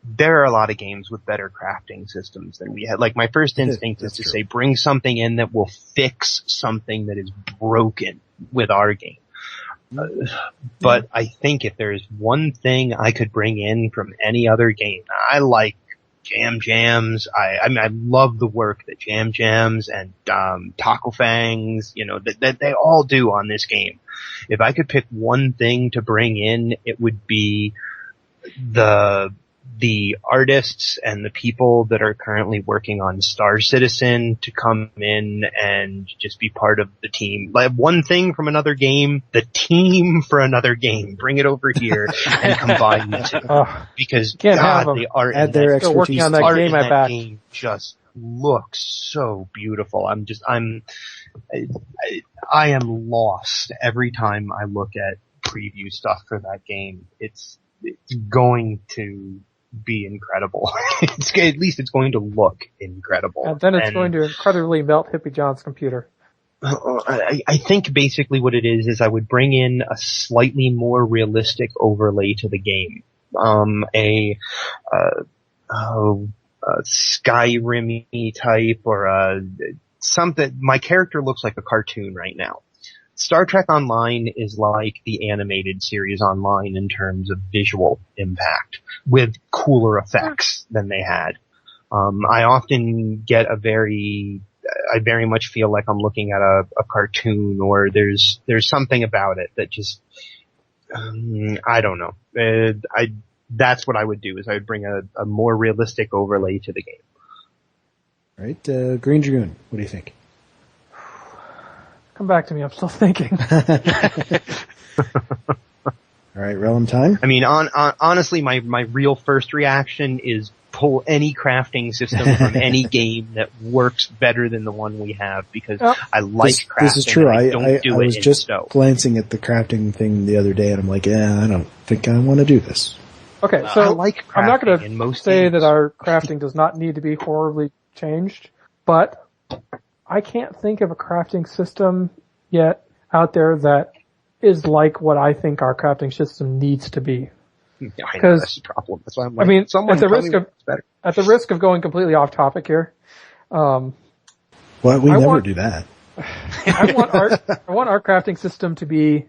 there are a lot of games with better crafting systems than we had. Like, my first instinct is to say, bring something in that will fix something that is broken with our game. But I think if there's one thing I could bring in from any other game, I like Jam Jams. I love the work that Jam Jams and Taco Fangs, that they all do on this game. If I could pick one thing to bring in, it would be the the artists and the people that are currently working on Star Citizen to come in and just be part of the team. Like one thing from another game, the team for another game. Bring it over here and combine the two. Because God, the art add their expertise. Working on that game, I bet. Game just looks so beautiful. I am lost every time I look at preview stuff for that game. It's going to be incredible. At least it's going to look incredible. And then it's going to incredibly melt Hippiejohn's computer. I think basically what it is I would bring in a slightly more realistic overlay to the game. A Skyrim-y type or something. My character looks like a cartoon right now. Star Trek Online is like the animated series online in terms of visual impact, with cooler effects than they had. I often get I very much feel like I'm looking at a cartoon, or there's something about it that just, I don't know. That's what I would do, is I would bring a more realistic overlay to the game. Right, Greendragoon, what do you think? Come back to me, I'm still thinking. All right, Realm time? I mean, honestly, my real first reaction is pull any crafting system from any game that works better than the one we have, because I like crafting. This is true. I was just glancing at the crafting thing the other day, and I'm like, I don't think I want to do this. Okay, so I'm not going to say that our crafting does not need to be horribly changed, but I can't think of a crafting system yet out there that is like what I think our crafting system needs to be. Yeah, I know, that's the problem. That's why I'm like, I mean, at the risk of going completely off topic here, well, we never do that. I want our crafting system to be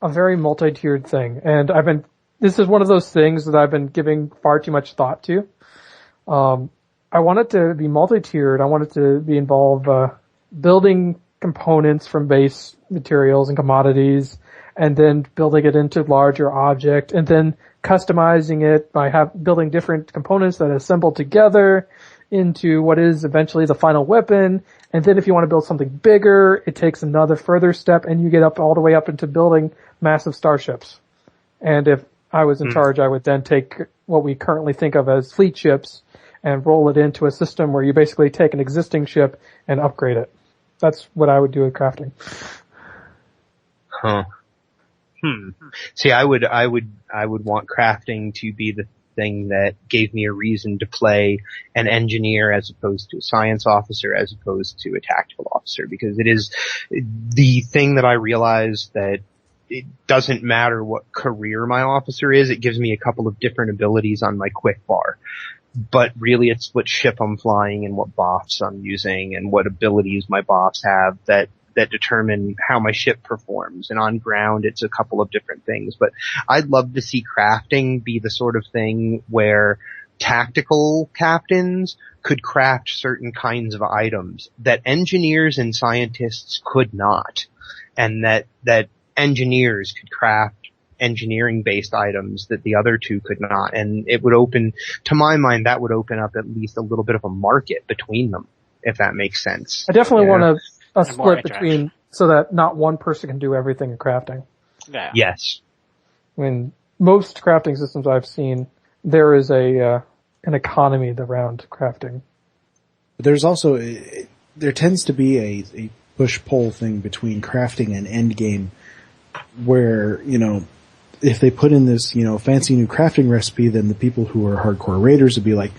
a very multi-tiered thing, and this is one of those things that I've been giving far too much thought to. I want it to be multi-tiered. I want it to be involve building components from base materials and commodities, and then building it into larger object, and then customizing it by building different components that assemble together into what is eventually the final weapon. And then if you want to build something bigger, it takes another further step, and you get up all the way up into building massive starships. And if I was in charge, I would then take what we currently think of as fleet ships and roll it into a system where you basically take an existing ship and upgrade it. That's what I would do with crafting. Huh. See, I would want crafting to be the thing that gave me a reason to play an engineer as opposed to a science officer, as opposed to a tactical officer, because it is the thing that I realize that it doesn't matter what career my officer is. It gives me a couple of different abilities on my quick bar. But really it's what ship I'm flying and what buffs I'm using and what abilities my buffs have that determine how my ship performs. And on ground, it's a couple of different things. But I'd love to see crafting be the sort of thing where tactical captains could craft certain kinds of items that engineers and scientists could not. And that engineers could craft engineering-based items that the other two could not. And it would open, to my mind, that would open up at least a little bit of a market between them, if that makes sense. I definitely want a split between, so that not one person can do everything in crafting. Yeah. Yes. When most crafting systems I've seen, there is an economy around crafting. But there's also, there tends to be a push-pull thing between crafting and endgame, where, if they put in this, fancy new crafting recipe, then the people who are hardcore raiders would be like,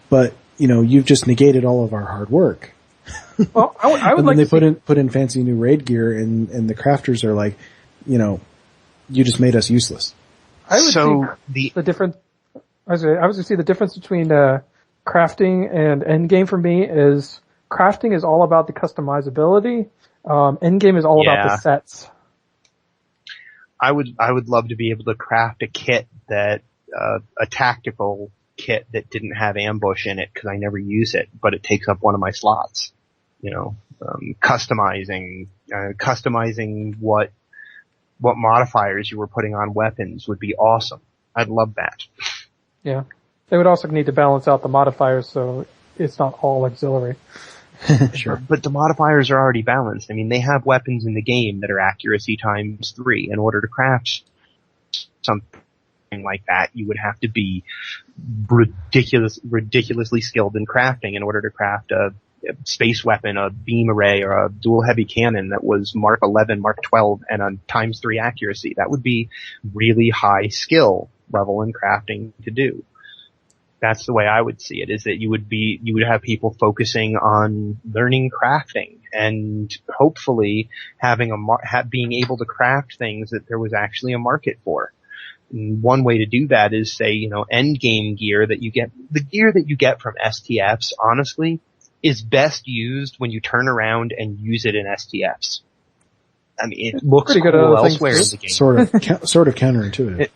but, you've just negated all of our hard work. Well, I would like to put in fancy new raid gear, and the crafters are like, you just made us useless. I would see the difference. I was going to see the difference between crafting and endgame for me is crafting is all about the customizability. Endgame is all about the sets. I would love to be able to craft a kit that a tactical kit that didn't have ambush in it, because I never use it, but it takes up one of my slots. Customizing what modifiers you were putting on weapons would be awesome. I'd love that. Yeah. They would also need to balance out the modifiers so it's not all auxiliary. Sure. But the modifiers are already balanced. I mean, they have weapons in the game that are accuracy times 3. In order to craft something like that, you would have to be ridiculously skilled in crafting in order to craft a space weapon, a beam array, or a dual heavy cannon that was Mark 11, Mark 12, and a times 3 accuracy. That would be really high skill level in crafting to do. That's the way I would see it, is that you would have people focusing on learning crafting and hopefully having being able to craft things that there was actually a market for. And one way to do that is, say, end game gear that you get. The gear that you get from STFs, honestly, is best used when you turn around and use it in STFs. I mean, it looks pretty good cool elsewhere in the game. Sort of counterintuitive.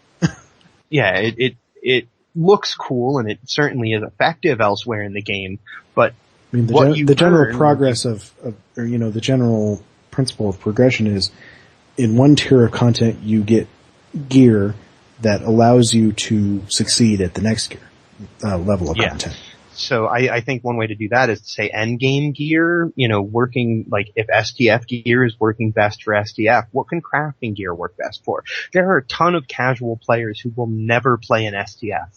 It looks cool, and it certainly is effective elsewhere in the game, but I mean, the general progress of the general principle of progression is, in one tier of content you get gear that allows you to succeed at the next gear, level of content. So I think one way to do that is to say end game gear, working, like if STF gear is working best for STF, what can crafting gear work best for? There are a ton of casual players who will never play an STF.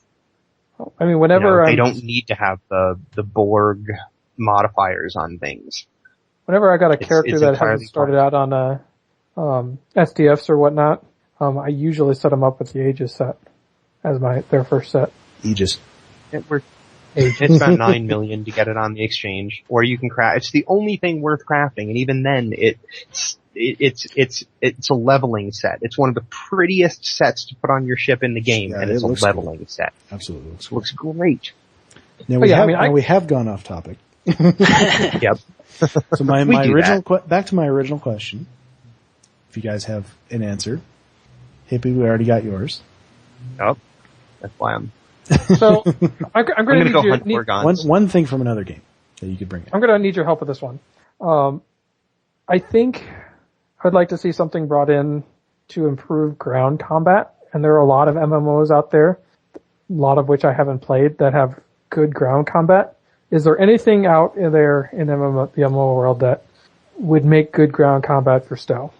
I mean, whenever they don't need to have the Borg modifiers on things. Whenever I got a character that hasn't started out on SDFs or whatnot, I usually set them up with the Aegis set as their first set. Aegis. It's about 9 million to get it on the exchange, or you can craft. It's the only thing worth crafting, and even then, it's a leveling set. It's one of the prettiest sets to put on your ship in the game, and it's a leveling set. Absolutely, looks great. Now we have gone off topic. Yep. So back to my original question. If you guys have an answer, Hippie, we already got yours. Oh, that's why I'm. So I'm going to go hunt Gorgons. One thing from another game that you could bring in. I'm going to need your help with this one. I think I'd like to see something brought in to improve ground combat, and there are a lot of MMOs out there, a lot of which I haven't played, that have good ground combat. Is there anything out there in the MMO world that would make good ground combat for Stowe?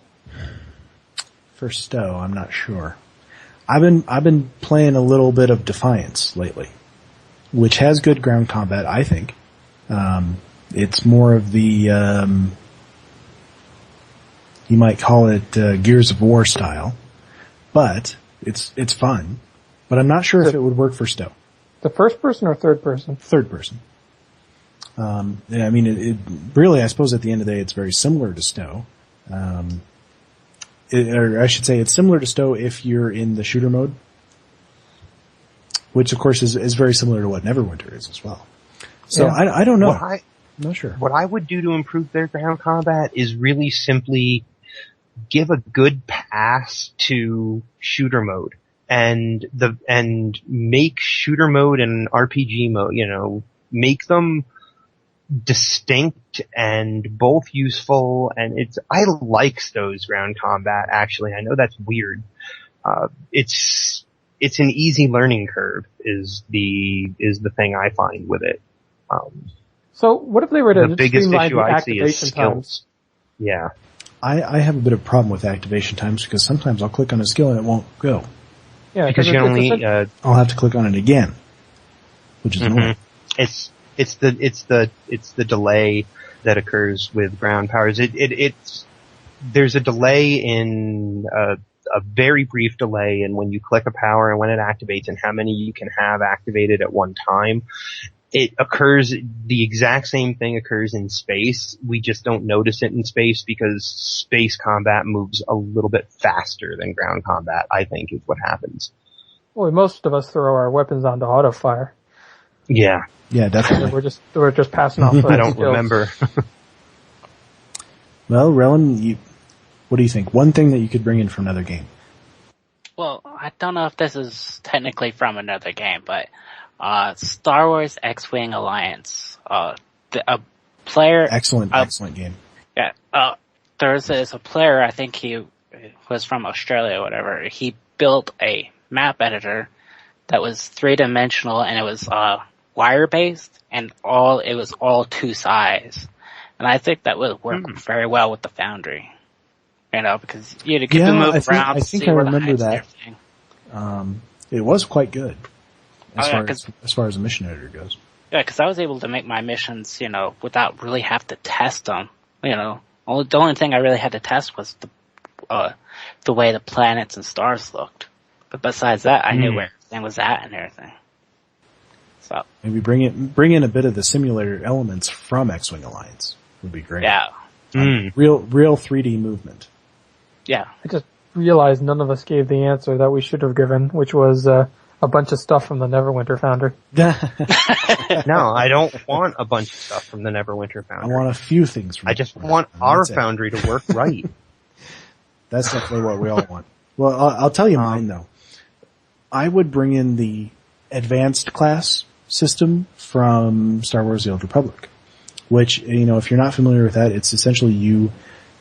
For Stowe, I'm not sure. I've been playing a little bit of Defiance lately, which has good ground combat, I think. It's more of the, you might call it Gears of War style, but it's fun. But I'm not sure if it would work for Stowe. The first person or third person? Third person. I mean, it really, I suppose at the end of the day, it's very similar to Stowe. Or I should say it's similar to Stowe if you're in the shooter mode, which of course is very similar to what Neverwinter is as well. So yeah. I don't know. I'm not sure. What I would do to improve their ground combat is really simply give a good pass to shooter mode and make shooter mode and RPG mode, make them distinct and both useful, and I like Stowe's ground combat, actually. I know that's weird. It's an easy learning curve is the thing I find with it. So what if they were to the biggest streamline issue the I see is activation skills. times? Yeah. I have a bit of a problem with activation times because sometimes I'll click on a skill and it won't go. Yeah, because you can only I'll have to click on it again, which is annoying. It's the delay that occurs with ground powers. There's a delay in a very brief delay in when you click a power and when it activates and how many you can have activated at one time. It occurs, the exact same thing occurs in space. We just don't notice it in space because space combat moves a little bit faster than ground combat, I think, is what happens. Well, most of us throw our weapons onto auto fire. Yeah. Yeah, definitely. We're just passing off. I don't remember. Well, Relin, what do you think? One thing that you could bring in from another game. Well, I don't know if this is technically from another game, but Star Wars X-Wing Alliance. A player. Excellent game. Yeah. There's a player. I think he was from Australia or whatever. He built a map editor that was 3-dimensional and it was wire based and it was all 2 sides. And I think that would work very well with the Foundry. You know, because you could move around. I think I remember that. It was quite good as far as a mission editor goes. Yeah, because I was able to make my missions, you know, without really have to test them. You know, the only thing I really had to test was the way the planets and stars looked. But besides that, I knew where everything was at and everything. So maybe bring in a bit of the simulator elements from X-Wing Alliance would be great. Yeah, real 3D movement. Yeah, I just realized none of us gave the answer that we should have given, which was a bunch of stuff from the Neverwinter Foundry. No, I don't want a bunch of stuff from the Neverwinter Foundry. I want a few things from I just want our Foundry to work right. That's definitely what we all want. Well, I'll tell you mine though. I would bring in the advanced class system from Star Wars The Old Republic, which, you know, if you're not familiar with that, it's essentially you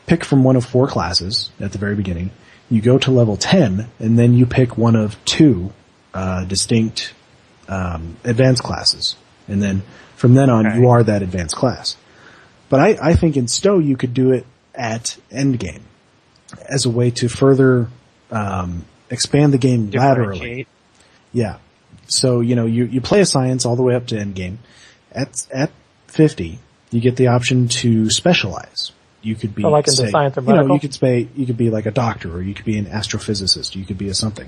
pick from one of 4 classes at the very beginning, you go to level 10, and then you pick one of 2 distinct advanced classes. And then from then on, you are that advanced class. But I think in STO you could do it at endgame as a way to further expand the game laterally. Yeah. So, you know, you play a science all the way up to endgame. At 50, you get the option to specialize. You could be, like in the science or medical? You know, you could be like a doctor, or you could be an astrophysicist, you could be a something.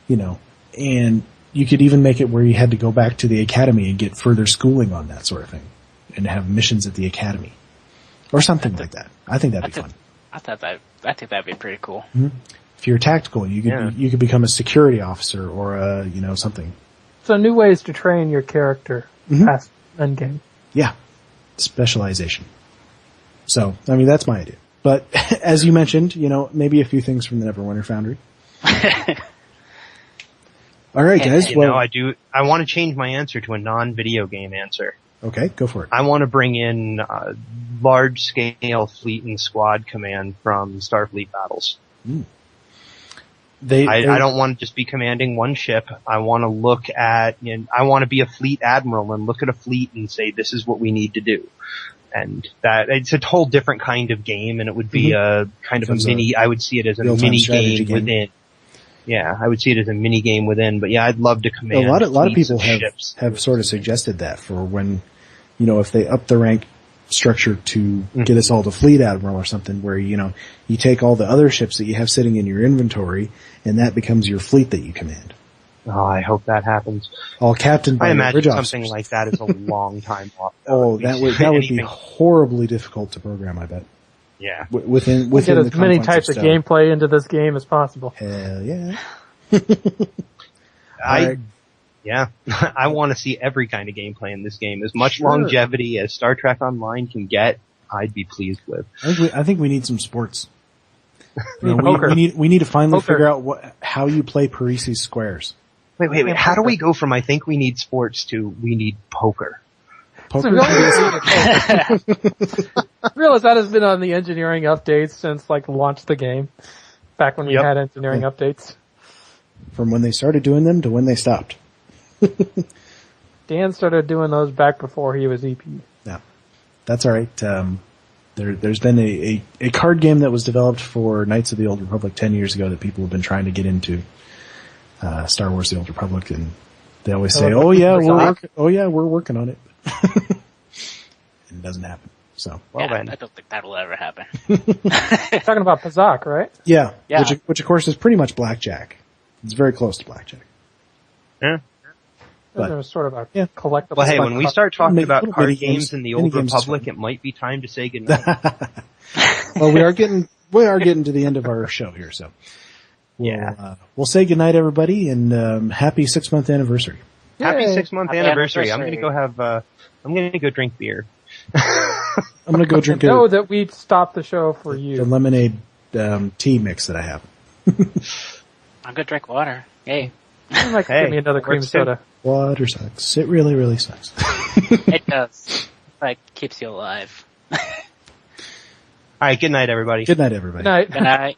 You know, and you could even make it where you had to go back to the academy and get further schooling on that sort of thing, and have missions at the academy, or something like that. I think that'd be fun. I think that'd be pretty cool. Mm-hmm. If you're tactical, you could become a security officer or something. So new ways to train your character past endgame. Yeah, specialization. So, I mean, that's my idea. But as you mentioned, you know, maybe a few things from the Neverwinter Foundry. All right, guys. I want to change my answer to a non-video game answer. Okay, go for it. I want to bring in large-scale fleet and squad command from Starfleet battles. Mm. I don't want to just be commanding one ship. I want to look at, I want to be a fleet admiral and look at a fleet and say, this is what we need to do. And that, it's a whole different kind of game, and it would be a kind of I would see it as a mini game within. Yeah, I would see it as a mini game within, but yeah, I'd love to command. A lot of people have sort of suggested that for when, you know, if they up the rank structure to get us all to fleet admiral or something, where, you know, you take all the other ships that you have sitting in your inventory and that becomes your fleet that you command. Oh, I hope that happens. All captained by I imagine bridge something officers. like that is a long time off. That would be horribly difficult to program, I bet. Yeah. Within get as the many types of gameplay into this game as possible. Hell yeah. I want to see every kind of gameplay in this game. As much longevity as Star Trek Online can get, I'd be pleased with. I think we need some sports. We need to finally figure out how you play Parisi's squares. Wait. How do we go from I think we need sports to we need poker? Poker? Realize that has been on the engineering updates since launch the game. Back when we had engineering updates. From when they started doing them to when they stopped. Dan started doing those back before he was EP. Yeah. That's alright. There's been a card game that was developed for Knights of the Old Republic 10 years ago that people have been trying to get into, Star Wars The Old Republic, and they always say, we're working on it. And it doesn't happen. So. Well, then. I don't think that'll ever happen. Talking about Pazak, right? Yeah. Which of course is pretty much blackjack. It's very close to blackjack. Yeah. But, there's sort of a collectible. Well, hey, when we start talking about card games in the Old Republic, it might be time to say goodnight. Well, we are getting to the end of our show here, so we'll say goodnight, everybody, and happy 6-month anniversary. Yay. Happy 6-month anniversary! I'm gonna go drink beer. I'm gonna go drink. Know that we stopped the show for you. The lemonade tea mix that I have. I'm gonna drink water. Yay! Give me another cream soda. Water sucks. It really, really sucks. It does. Keeps you alive. All right. Good night, everybody. Good night, everybody. Good night. Good night.